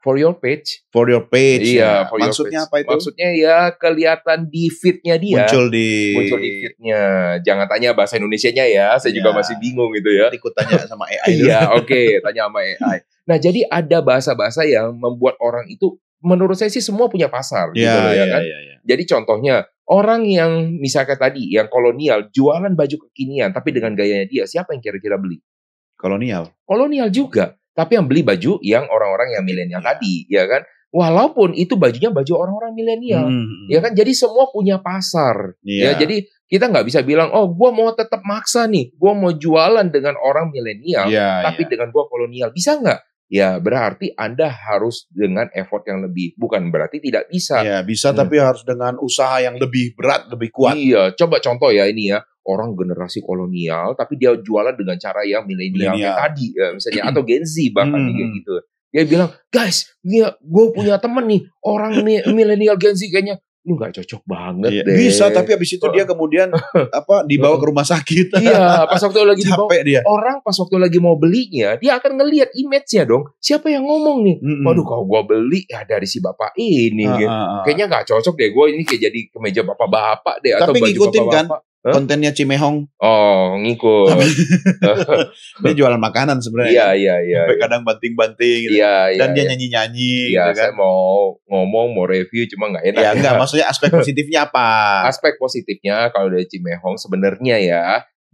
For your page. For your page. Iya. Maksudnya apa itu? Maksudnya ya kelihatan di feednya dia. Muncul di feednya. Jangan tanya bahasa Indonesianya ya. Saya juga masih bingung gitu ya. Nanti aku tanya sama AI dulu. Iya, oke. Tanya sama AI. Nah, jadi ada bahasa-bahasa yang membuat orang itu menurut saya sih semua punya pasar gitu loh ya kan. Jadi contohnya orang yang misalnya tadi yang kolonial jualan baju kekinian tapi dengan gayanya dia, siapa yang kira-kira beli? Kolonial juga. Tapi yang beli baju yang orang-orang yang milenial tadi, ya kan? Walaupun itu bajunya baju orang-orang milenial, ya kan? Jadi semua punya pasar. Ya, jadi kita nggak bisa bilang, oh, gue mau tetap maksa nih, gue mau jualan dengan orang milenial, tapi dengan gue kolonial, bisa nggak? Ya berarti Anda harus dengan effort yang lebih. Bukan berarti tidak bisa. Ya bisa tapi harus dengan usaha yang lebih berat, lebih kuat. Iya, coba contoh ya ini ya. Orang generasi kolonial tapi dia jualan dengan cara yang milenial kayak tadi ya, misalnya. Atau Gen Z bahkan kayak gitu. Dia bilang, guys, gue punya temen nih. Orang milenial Gen Z kayaknya lu gak cocok banget deh. Bisa, tapi habis itu dia kemudian dibawa ke rumah sakit. Iya, pas waktu lagi dibawa, orang pas waktu lagi mau belinya, dia akan ngelihat image-nya dong. Siapa yang ngomong nih? Waduh, kalau gue beli ya dari si bapak ini. Kayaknya gak cocok deh. Gue ini kayak jadi kemeja bapak-bapak deh. Tapi atau baju ngikutin bapak-bapak. Kan kontennya Cimehong. Oh, ngikut. Dia jualan makanan sebenarnya. Iya. Sampai kadang banting-banting gitu. Dan dia nyanyi-nyanyi gitu kan. Saya mau ngomong, mau review cuma nggak enak. Ya enggak, maksudnya aspek positifnya apa? Aspek positifnya kalau dari Cimehong sebenarnya ya,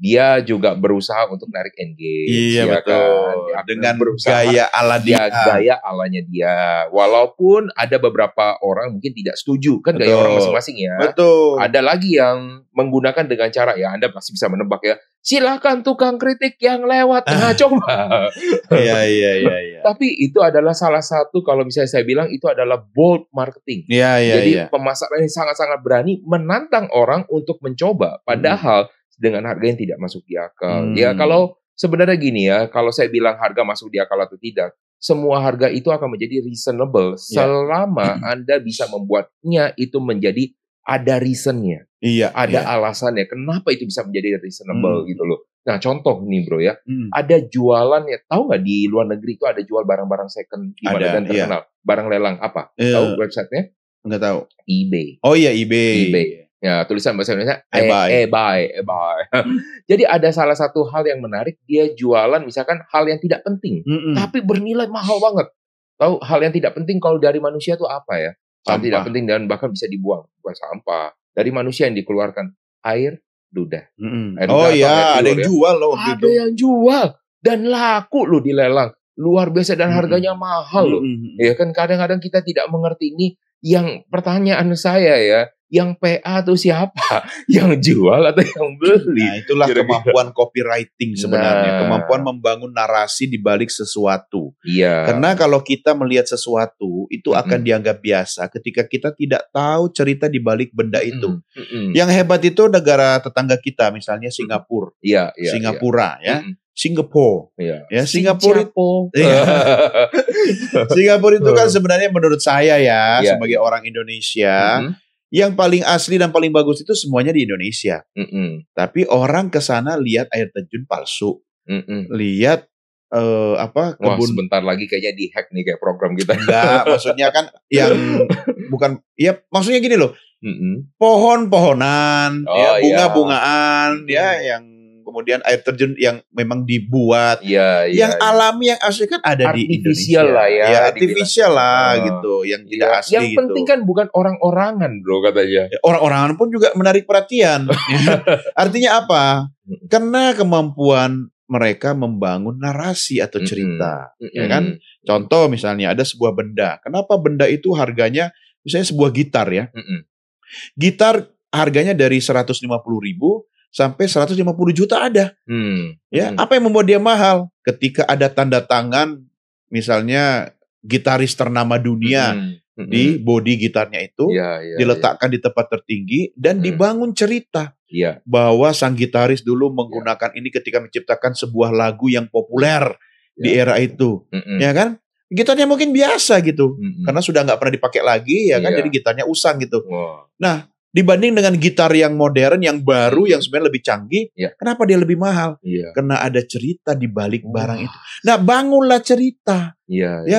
dia juga berusaha untuk narik engage. Iya, betul. Kan? Dengan gaya ala dia. Gaya alanya dia. Walaupun ada beberapa orang mungkin tidak setuju. Kan gaya orang masing-masing ya. Betul. Ada lagi yang menggunakan dengan cara, ya Anda pasti bisa menebak ya. Silakan tukang kritik yang lewat. Nah, coba. Iya. Tapi itu adalah salah satu, kalau misalnya saya bilang, itu adalah bold marketing. Jadi pemasaran yang sangat-sangat berani menantang orang untuk mencoba. Padahal dengan harga yang tidak masuk di akal. Ya kalau sebenarnya gini ya, kalau saya bilang harga masuk di akal atau tidak, semua harga itu akan menjadi reasonable selama Anda bisa membuatnya itu menjadi ada reasonnya. Ada alasannya. Kenapa itu bisa menjadi reasonable gitu loh. Nah contoh nih bro ya, ada jualan ya, tahu nggak di luar negeri itu ada jual barang-barang second di mana dan terkenal. Barang lelang apa? Tahu websitenya? Nggak tahu. eBay. Oh iya eBay. Ya, tulisan bahasa Indonesia buy. Jadi ada salah satu hal yang menarik, dia jualan misalkan hal yang tidak penting, tapi bernilai mahal banget. Tahu hal yang tidak penting kalau dari manusia itu apa ya? Hal tidak penting dan bahkan bisa dibuang, bukan sampah. Dari manusia yang dikeluarkan air ludah. Ada yang jual loh. Ada yang jual dan laku loh di lelang. Luar biasa dan harganya mahal loh. Ya kan kadang-kadang kita tidak mengerti ini. Yang pertanyaan saya ya, yang PA itu siapa? Yang jual atau yang beli? Nah, itulah kemampuan copywriting sebenarnya. Kemampuan membangun narasi di balik sesuatu. Karena kalau kita melihat sesuatu, itu akan dianggap biasa ketika kita tidak tahu cerita di balik benda itu. Yang hebat itu negara tetangga kita, misalnya Singapura. Singapura ya. Singapura. Singapura itu kan sebenarnya menurut saya sebagai orang Indonesia yang paling asli dan paling bagus itu semuanya di Indonesia. Tapi orang ke sana lihat air terjun palsu. Lihat kebun. Wah, sebentar lagi kayaknya di-hack nih kayak program kita. Enggak, maksudnya kan yang bukan, ya maksudnya gini loh. Pohon-pohonan, bunga-bungaan, yang kemudian air terjun yang memang dibuat, yang alami, yang asli kan ada di Indonesia lah ya, artificial lah gitu, yang tidak asli. Yang penting kan bukan orang-orangan bro katanya. Orang-orangan pun juga menarik perhatian. Artinya apa? Karena kemampuan mereka membangun narasi atau cerita, ya kan? Contoh misalnya ada sebuah benda. Kenapa benda itu harganya, misalnya sebuah gitar ya, gitar harganya dari 150.000 sampai 150 juta ada. Apa yang membuat dia mahal? Ketika ada tanda tangan, misalnya gitaris ternama dunia di bodi gitarnya itu, diletakkan di tempat tertinggi dan dibangun cerita bahwa sang gitaris dulu menggunakan ini ketika menciptakan sebuah lagu yang populer di era itu, ya kan? Gitarnya mungkin biasa gitu, karena sudah nggak pernah dipakai lagi, ya kan? Jadi gitarnya usang gitu. Nah, dibanding dengan gitar yang modern, yang baru, yang sebenarnya lebih canggih, kenapa dia lebih mahal? Karena ada cerita di balik barang itu. Nah, bangunlah cerita.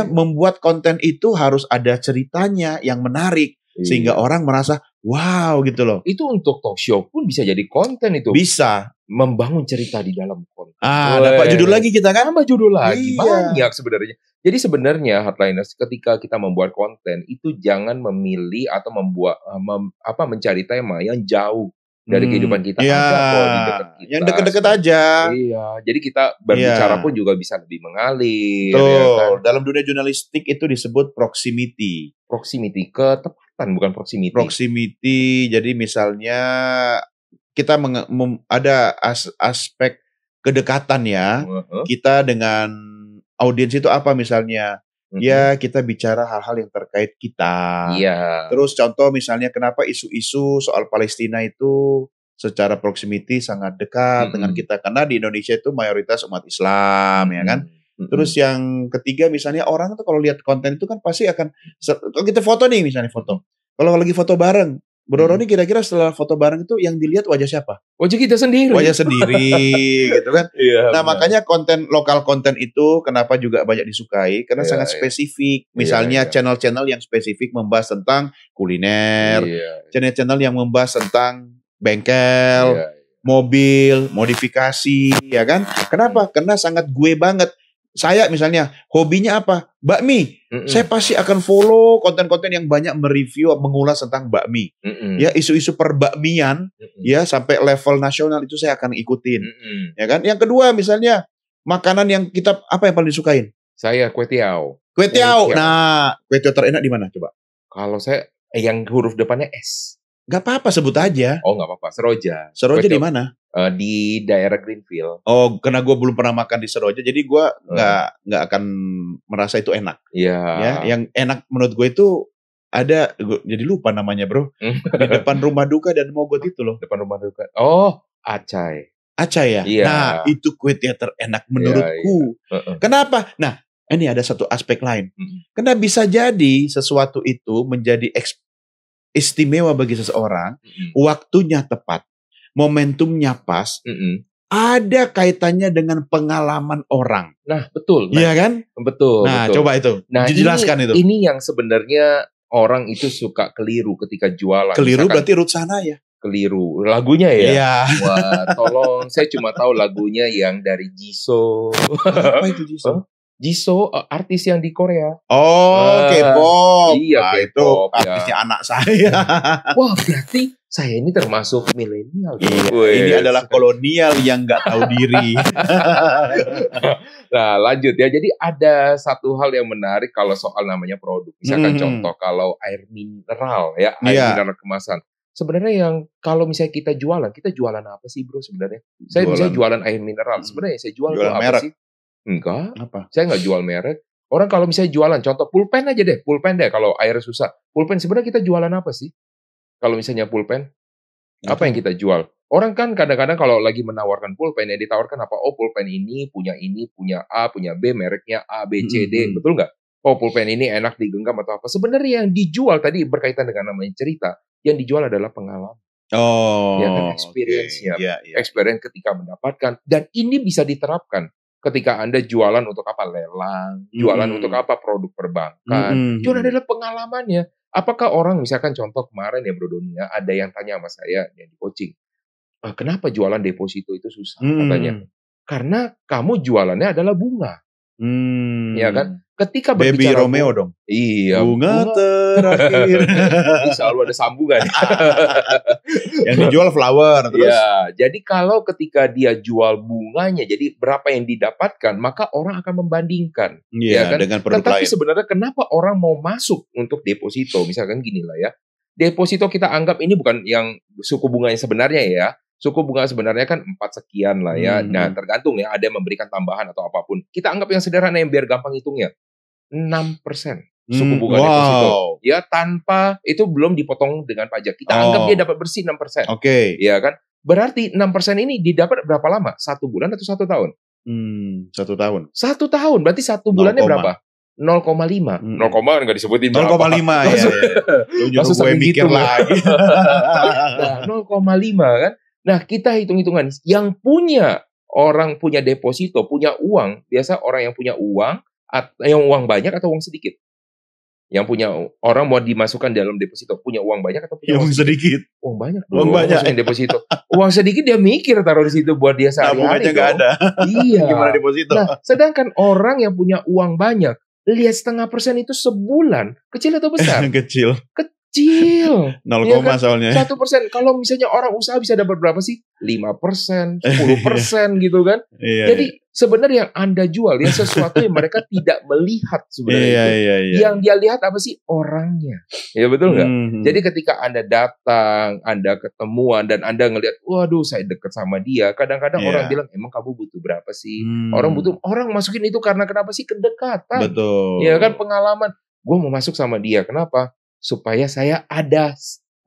Membuat konten itu harus ada ceritanya yang menarik. Sehingga orang merasa, wow gitu loh. Itu untuk talk show pun bisa jadi konten itu. Bisa. Membangun cerita di dalam konten. Dapat judul lagi kita kan? Tambah judul lagi. Iya. Banyak sebenarnya. Jadi sebenarnya Hardliners ketika kita membuat konten itu jangan memilih atau mencari tema yang jauh dari kehidupan kita. Ada kok di dekat kita. Yang deket-deket aja. Iya. Jadi kita berbicara pun juga bisa lebih mengalir. Tuh, ya kan? Dalam dunia jurnalistik itu disebut proximity. Proximity, ketepatan bukan proximity. Proximity. Jadi misalnya kita ada aspek kedekatan ya. Kita dengan audiens itu apa misalnya? Ya kita bicara hal-hal yang terkait kita. Iya. Terus contoh misalnya kenapa isu-isu soal Palestina itu secara proximity sangat dekat dengan kita. Karena di Indonesia itu mayoritas umat Islam ya kan. Terus yang ketiga misalnya orang tuh kalau lihat konten itu kan pasti akan, kalau kita foto nih misalnya foto. Kalau lagi foto bareng, Bro Roni kira-kira setelah foto bareng itu yang dilihat wajah siapa? Wajah kita sendiri. Wajah sendiri gitu kan. Iya, nah makanya lokal konten itu kenapa juga banyak disukai karena sangat spesifik. Misalnya channel-channel yang spesifik membahas tentang kuliner, channel-channel yang membahas tentang bengkel, mobil, modifikasi, ya kan? Kenapa? Karena sangat gue banget. Saya misalnya hobinya apa? Bakmi. Saya pasti akan follow konten-konten yang banyak mereview, mengulas tentang bakmi. Ya, isu-isu perbakmian ya sampai level nasional itu saya akan ikutin. Ya kan? Yang kedua misalnya makanan yang kita apa yang paling disukain? Saya kue tiaw. Kue tiaw. Nah, kue tiaw terenak di mana coba? Kalau saya yang huruf depannya S. Gak apa-apa sebut aja. Oh, gak apa-apa. Seroja. Seroja di mana? Di daerah Greenfield. Oh, karena gue belum pernah makan di Seroja, jadi gue nggak akan merasa itu enak. Iya. Ya, yang enak menurut gue itu ada, jadi lupa namanya bro, di depan rumah duka dan Mogot itu loh. Depan rumah duka. Oh, Acai. Acai ya. Iya. Nah, itu kue tiaw terenak menurutku. Iya. Kenapa? Nah, ini ada satu aspek lain. Karena bisa jadi sesuatu itu menjadi istimewa bagi seseorang, waktunya tepat. Momentumnya pas, ada kaitannya dengan pengalaman orang. Nah, betul. Iya kan? Betul. Nah, betul. coba itu. Nah, dijelaskan itu. Ini yang sebenarnya orang itu suka keliru ketika jualan. Keliru berarti Ruth Sanaya. Keliru. Lagunya ya? Iya. Wah, tolong. Saya cuma tahu lagunya yang dari Jisoo. Apa itu Jisoo? Jisoo, artis yang di Korea. Oh, K-pop. Iya, K-pop. Itu artisnya anak saya. Wah, berarti saya ini termasuk milenial. Ini adalah kolonial yang nggak tahu diri. Nah, lanjut ya. Jadi ada satu hal yang menarik kalau soal namanya produk. Misalkan contoh kalau air mineral ya, air mineral kemasan. Sebenarnya yang kalau misalnya kita jualan apa sih bro sebenarnya? Saya misalnya jualan air mineral. Sebenarnya yang saya jual itu apa merek. sih? Enggak. Apa? Saya nggak jual merek. Orang kalau misalnya jualan, contoh pulpen aja deh. Pulpen deh kalau air susah. Pulpen sebenarnya kita jualan apa sih? Kalau misalnya pulpen, apa yang kita jual? Orang kan kadang-kadang kalau lagi menawarkan pulpen, yang ditawarkan apa? Oh, pulpen ini, punya A, punya B, mereknya A, B, C, D. Betul nggak? Oh, pulpen ini enak digenggam atau apa. Sebenarnya yang dijual tadi berkaitan dengan namanya cerita. Yang dijual adalah pengalaman. Oh, ya kan, experience-nya. Experience ketika mendapatkan. Dan ini bisa diterapkan. Ketika Anda jualan untuk apa? Lelang. Jualan untuk apa? Produk perbankan. Jualan adalah pengalamannya. Apakah orang, misalkan contoh kemarin ya Bro Doni ya, ada yang tanya sama saya yang di coaching. Kenapa jualan deposito itu susah? Katanya. Karena kamu jualannya adalah bunga. Ya kan? Ketika Baby berbicara Romeo dong. Iya. Bunga terakhir. Selalu ada sambungan. Yang dijual flower terus. Ya, jadi kalau ketika dia jual bunganya, jadi berapa yang didapatkan, maka orang akan membandingkan. Iya, ya kan? dengan produk Tetapi lain. sebenarnya kenapa orang mau masuk untuk deposito? Misalkan gini lah ya. Deposito kita anggap ini bukan yang suku bunga yang sebenarnya ya. Suku bunga sebenarnya kan 4 sekian lah ya. Nah, tergantung ya, ada yang memberikan tambahan atau apapun. Kita anggap yang sederhana yang biar gampang hitungnya. 6% suku bunga deposito. Ya, tanpa itu belum dipotong dengan pajak. Kita anggap dia dapat bersih 6%. Oke. Ya kan? Berarti 6% ini didapat berapa lama? 1 bulan atau 1 tahun? 1 tahun. 1 tahun. Berarti 1 bulannya berapa? 0,5. 0, nggak disebutin 0,5 ya. Lu nyuruh gue mikir lagi. Nah, 0,5 kan? Nah, kita hitung-hitungan. Yang orang punya deposito, punya uang. Biasa orang yang punya uang, yang uang banyak atau uang sedikit? Yang punya orang mau dimasukkan dalam deposito, punya uang banyak atau punya uang sedikit? Uang banyak. Uang banyak. Masukin deposito. Uang sedikit dia mikir taruh di situ buat dia sehari-hari. Tabungannya nggak ada. Iya. Gimana deposito? Nah, sedangkan orang yang punya uang banyak, lihat 0,5% itu sebulan, kecil atau besar? Kecil. 0, ya kan? Soalnya 1%. Kalau misalnya orang usaha bisa dapat berapa sih? 5%, 10% gitu kan? Jadi sebenarnya yang Anda jual ya sesuatu yang mereka tidak melihat sebenarnya itu. Yang dia lihat apa sih? Orangnya. Ya betul nggak? Jadi ketika Anda datang, Anda ketemuan dan Anda ngelihat, waduh saya dekat sama dia. Kadang-kadang orang bilang, emang kamu butuh berapa sih? Orang masukin itu karena kenapa sih? Kedekatan. Betul. Ya kan, pengalaman. Gue mau masuk sama dia. Kenapa? Supaya saya ada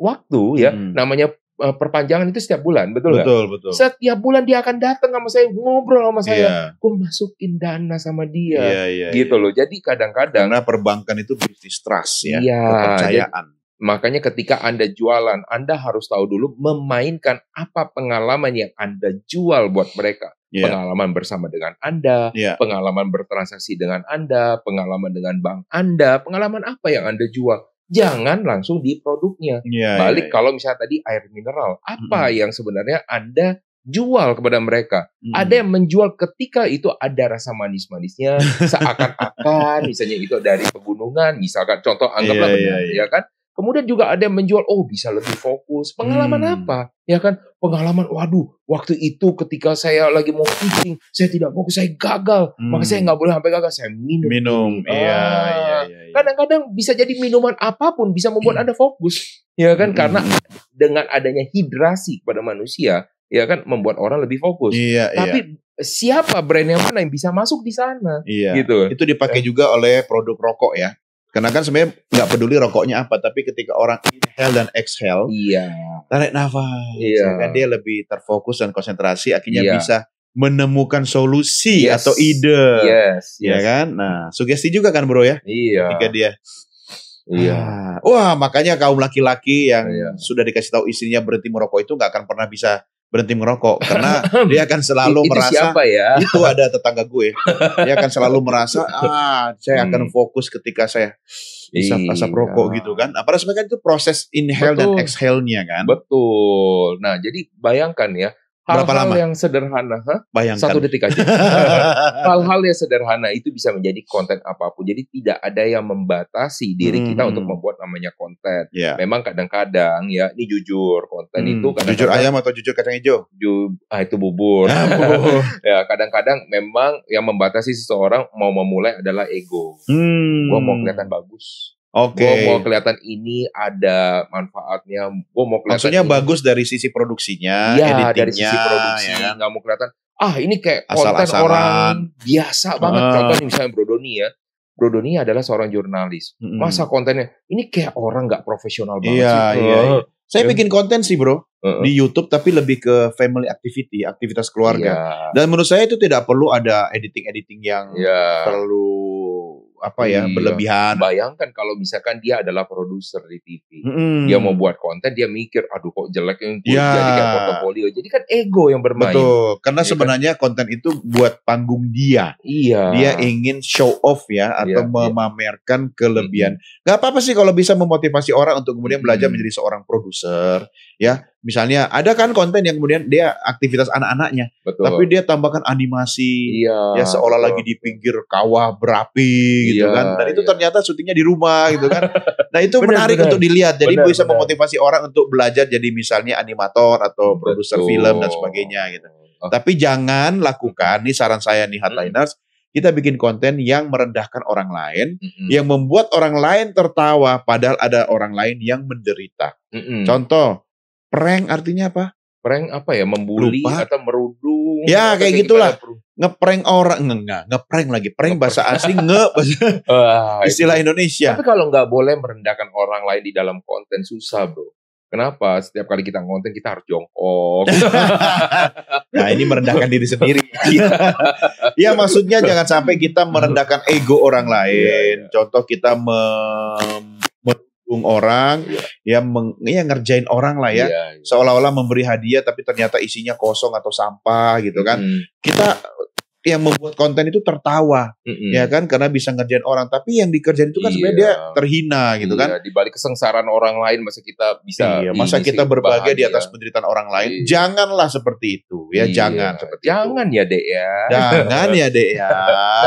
waktu ya, namanya perpanjangan itu setiap bulan, betul nggak? Betul. Setiap bulan dia akan datang sama saya, ngobrol sama saya, gue masukin dana sama dia, gitu loh. Jadi kadang-kadang karena perbankan itu bisnis trust ya, kepercayaan. Makanya ketika Anda jualan, Anda harus tahu dulu memainkan apa pengalaman yang Anda jual buat mereka. Pengalaman bersama dengan Anda, pengalaman bertransaksi dengan Anda, pengalaman dengan bank Anda, pengalaman apa yang Anda jual. Jangan langsung di produknya. Balik kalau misalnya tadi air mineral, apa yang sebenarnya Anda jual kepada mereka. Ada yang menjual ketika itu ada rasa manis-manisnya, seakan-akan misalnya itu dari pegunungan, misalkan contoh anggaplah benar, ya kan? Kemudian juga ada yang menjual, bisa lebih fokus. Pengalaman apa? Ya kan? Pengalaman, waduh, waktu itu ketika saya lagi mau pitching, saya tidak fokus, saya gagal. Maka saya nggak boleh sampai gagal, saya minum. Iya. Kadang-kadang bisa jadi minuman apapun bisa membuat Anda fokus. Ya kan? Karena dengan adanya hidrasi pada manusia, ya kan, membuat orang lebih fokus. Tapi siapa brand yang mana yang bisa masuk di sana? Gitu. Itu dipakai juga oleh produk rokok ya. Karena kan sebenarnya nggak peduli rokoknya apa, tapi ketika orang inhale dan exhale, tarik nafas, kan dia lebih terfokus dan konsentrasi, akhirnya bisa menemukan solusi atau ide, ya kan? Nah, sugesti juga kan bro ya, ketika dia. Wah, makanya kaum laki-laki yang sudah dikasih tahu istrinya berhenti merokok itu nggak akan pernah bisa berhenti merokok karena dia akan selalu merasa siapa ya? Itu ada tetangga gue. Dia akan selalu merasa saya akan fokus ketika saya asap rokok gitu kan. Apalagi sebenarnya itu proses inhale dan exhale-nya kan. Betul. Nah, jadi bayangkan ya, hal-hal yang sederhana, Bayangkan. 1 detik aja. Hal-hal yang sederhana itu bisa menjadi konten apapun. Jadi tidak ada yang membatasi diri kita untuk membuat namanya konten. Memang kadang-kadang ya, ini jujur, konten itu kadang-kadang, jujur ayam atau jujur kacang hijau? Itu bubur. Ya, kadang-kadang memang yang membatasi seseorang mau memulai adalah ego. Gua mau kelihatan bagus. Gue mau kelihatan ini ada manfaatnya. Gue mau kelihatan. Maksudnya ini bagus dari sisi produksinya, editingnya, dari sisi produksi. Nggak mau kelihatan. Ini kayak konten asal-asalan orang biasa banget. Contohnya misalnya Bro Doni ya. Bro Doni adalah seorang jurnalis. Masa kontennya ini kayak orang nggak profesional banget sih. Saya bikin konten sih bro di YouTube, tapi lebih ke family activity, aktivitas keluarga. Dan menurut saya itu tidak perlu ada editing yang terlalu berlebihan. Bayangkan kalau misalkan dia adalah produser di TV, dia mau buat konten, dia mikir, aduh kok jelek yang jadi kayak portofolio. Jadi kan ego yang bermain. Betul, karena sebenarnya konten itu buat panggung dia. Dia ingin show off ya, atau memamerkan kelebihan. Gak apa-apa sih kalau bisa memotivasi orang untuk kemudian belajar menjadi seorang produser. Ya, misalnya ada kan konten yang kemudian dia aktivitas anak-anaknya, tapi dia tambahkan animasi, ya seolah lagi di pinggir kawah berapi gitu kan, dan itu ternyata syutingnya di rumah gitu kan. Nah itu menarik untuk dilihat, jadi bisa memotivasi orang untuk belajar jadi misalnya animator atau produser film dan sebagainya gitu. Tapi jangan lakukan, ini saran saya nih Hardliners, kita bikin konten yang merendahkan orang lain, yang membuat orang lain tertawa padahal ada orang lain yang menderita. Contoh, prank artinya apa? Prank apa ya? Membuli atau merudung. Ya kayak gitulah. Ngeprank orang. Ngeprank lagi. Prank bahasa asli istilah Indonesia. Tapi kalau nggak boleh merendahkan orang lain di dalam konten, susah bro. Kenapa? Setiap kali kita konten kita harus jongkok. Nah ini merendahkan diri sendiri. Ya maksudnya jangan sampai kita merendahkan ego orang lain. Contoh kita orang ngerjain orang lah ya, seolah-olah memberi hadiah tapi ternyata isinya kosong atau sampah gitu kan. Kita yang membuat konten itu tertawa, ya kan, karena bisa ngerjain orang. Tapi yang dikerjain itu kan sebenarnya dia terhina gitu kan. Di balik kesengsaraan orang lain, masa kita bisa masa kita berbahagia di atas penderitaan orang lain. Janganlah seperti itu, ya jangan seperti jangan itu. Ya Dek ya. Jangan ya Dek ya.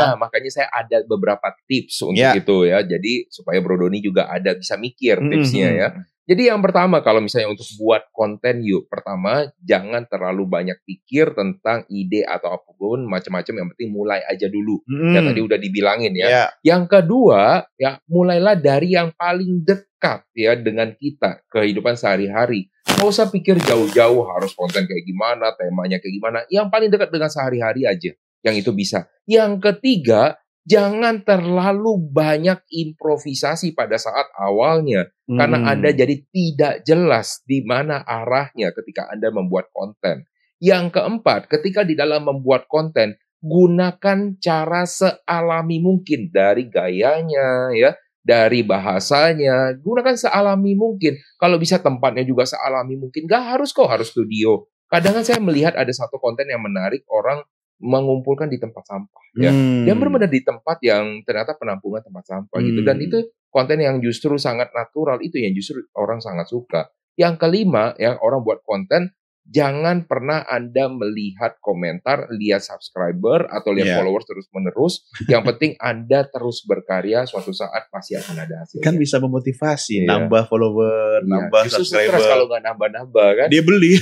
Nah makanya saya ada beberapa tips untuk itu ya. Jadi supaya Bro Doni juga ada bisa mikir tipsnya ya. Jadi yang pertama kalau misalnya untuk buat konten pertama jangan terlalu banyak pikir tentang ide atau apapun macam-macam, yang penting mulai aja dulu. Ya tadi udah dibilangin ya. Yang kedua ya mulailah dari yang paling dekat ya dengan kita, kehidupan sehari-hari. Nggak usah pikir jauh-jauh harus konten kayak gimana, temanya kayak gimana. Yang paling dekat dengan sehari-hari aja yang itu bisa. Yang ketiga, jangan terlalu banyak improvisasi pada saat awalnya. Karena Anda jadi tidak jelas di mana arahnya ketika Anda membuat konten. Yang keempat, ketika di dalam membuat konten, gunakan cara sealami mungkin. Dari gayanya, ya, dari bahasanya. Gunakan sealami mungkin. Kalau bisa tempatnya juga sealami mungkin. Gak harus kok, harus studio. Kadang kan saya melihat ada satu konten yang menarik, orang mengumpulkan di tempat sampah ya. Dia benar-benar di tempat yang ternyata penampungan tempat sampah gitu, dan itu konten yang justru sangat natural, itu yang justru orang sangat suka. Yang kelima ya, orang buat konten jangan pernah Anda melihat komentar, lihat subscriber atau lihat followers terus-menerus. Yang penting Anda terus berkarya, suatu saat pasti akan ada hasilnya. Kan bisa memotivasi, nambah follower, nambah subscriber. Stres kalau nggak nambah-nambah kan. Dia beli.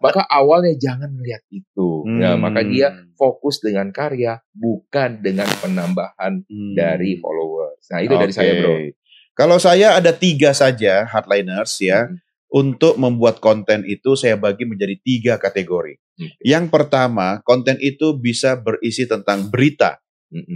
Maka awalnya jangan melihat itu. Ya, maka dia fokus dengan karya, bukan dengan penambahan dari followers. Nah itu dari saya bro. Kalau saya ada 3 saja hardliners ya. Untuk membuat konten itu saya bagi menjadi 3 kategori. Yang pertama, konten itu bisa berisi tentang berita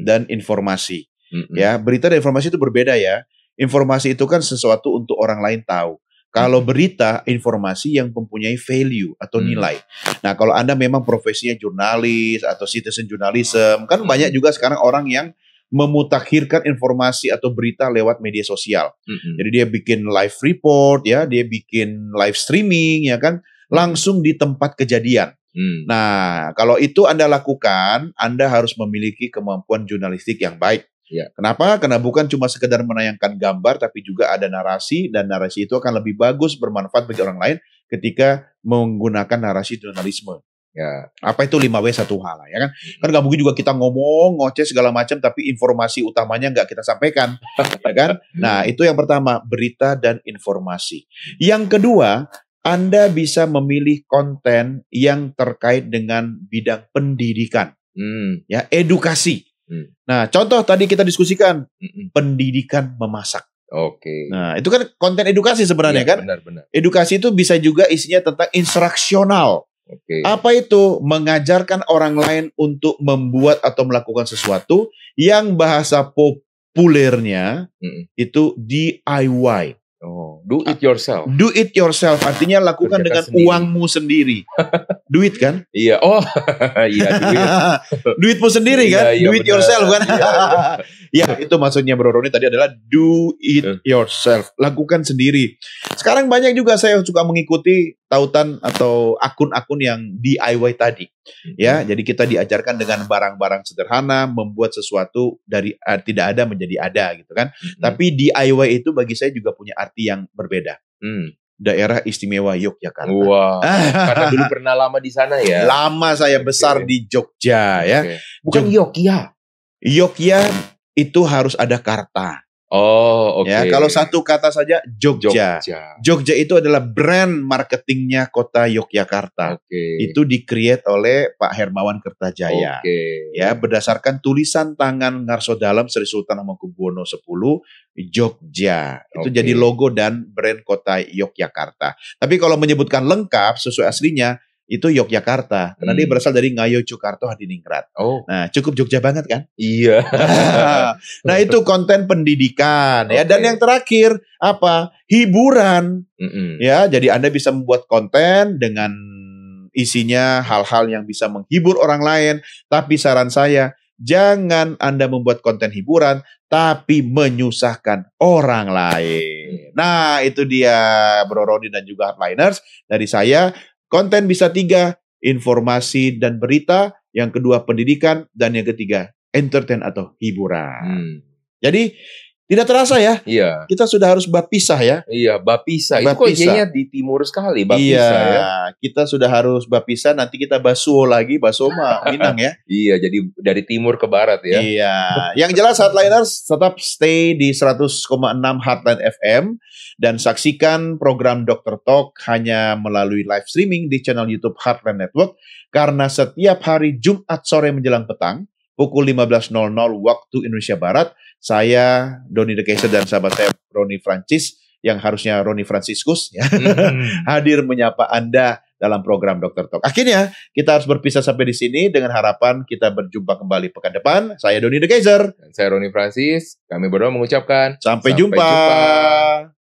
dan informasi. Ya, berita dan informasi itu berbeda ya. Informasi itu kan sesuatu untuk orang lain tahu. Kalau berita, informasi yang mempunyai value atau nilai. Nah, kalau Anda memang profesinya jurnalis atau citizen journalism, kan banyak juga sekarang orang yang memutakhirkan informasi atau berita lewat media sosial. Jadi dia bikin live report ya, dia bikin live streaming ya kan, langsung di tempat kejadian. Nah, kalau itu Anda lakukan, Anda harus memiliki kemampuan jurnalistik yang baik. Kenapa? Karena bukan cuma sekedar menayangkan gambar, tapi juga ada narasi, dan narasi itu akan lebih bagus, bermanfaat bagi orang lain ketika menggunakan narasi jurnalisme. Ya, apa itu 5W1H lah ya kan? Kan gak mungkin juga kita ngomong, ngoceh segala macam tapi informasi utamanya nggak kita sampaikan, ya kan? Nah, itu yang pertama, berita dan informasi. Yang kedua, Anda bisa memilih konten yang terkait dengan bidang pendidikan. Ya, edukasi. Nah, contoh tadi kita diskusikan pendidikan memasak. Nah, itu kan konten edukasi sebenarnya kan? Benar. Edukasi itu bisa juga isinya tentang instruksional. Apa itu? Mengajarkan orang lain untuk membuat atau melakukan sesuatu yang bahasa populernya itu DIY. Do it yourself. Do it yourself artinya lakukan dengan uangmu sendiri. Duit kan? Iya. Iya duit. Duitmu sendiri kan? Do it yourself kan? Ya, itu maksudnya Bro Roni tadi adalah do it yourself. Lakukan sendiri. Sekarang banyak juga saya suka mengikuti tautan atau akun-akun yang DIY tadi. Ya, jadi kita diajarkan dengan barang-barang sederhana membuat sesuatu dari tidak ada menjadi ada gitu kan. Tapi DIY itu bagi saya juga punya arti yang berbeda. Daerah Istimewa Yogyakarta. Wah, karena dulu pernah lama di sana ya. Lama saya besar di Jogja ya. Bukan Yogya. Yogya itu harus ada karta. Ya, kalau satu kata saja Jogja. Jogja itu adalah brand marketingnya kota Yogyakarta. Itu di-create oleh Pak Hermawan Kertajaya. Ya, berdasarkan tulisan tangan Ngarso Dalem Sri Sultan Hamengkubuwono X Jogja. Itu jadi logo dan brand kota Yogyakarta. Tapi kalau menyebutkan lengkap sesuai aslinya itu Yogyakarta, karena dia berasal dari Ngayo Cukarto Hadiningrat. Nah, cukup Jogja banget kan? Iya. Nah, itu konten pendidikan ya. Dan yang terakhir apa? Hiburan. Ya, jadi Anda bisa membuat konten dengan isinya hal-hal yang bisa menghibur orang lain. Tapi saran saya, jangan Anda membuat konten hiburan tapi menyusahkan orang lain. Nah, itu dia Bro Roni dan juga Hardliners dari saya. Konten bisa 3, informasi dan berita. yang kedua pendidikan, dan yang ketiga entertain atau hiburan. Jadi tidak terasa ya, kita sudah harus berpisah ya. Iya, berpisah. Itu kok jadinya di timur sekali, berpisah ya. Kita sudah harus berpisah, nanti kita basuh lagi, basuh mah Minang ya. Iya, jadi dari timur ke barat ya. Iya, yang jelas Heartliners tetap stay di 100,6 Heartline FM dan saksikan program Dr. Talk hanya melalui live streaming di channel YouTube Heartline Network karena setiap hari Jumat sore menjelang petang pukul 15.00 waktu Indonesia Barat, saya Doni The Kaiser dan sahabat saya Roni Francis yang harusnya Roni Franciscus ya, hadir menyapa Anda dalam program Dr. Talk. Akhirnya kita harus berpisah sampai di sini dengan harapan kita berjumpa kembali pekan depan. Saya Doni The Kaiser dan saya Roni Francis. Kami berdua mengucapkan sampai jumpa.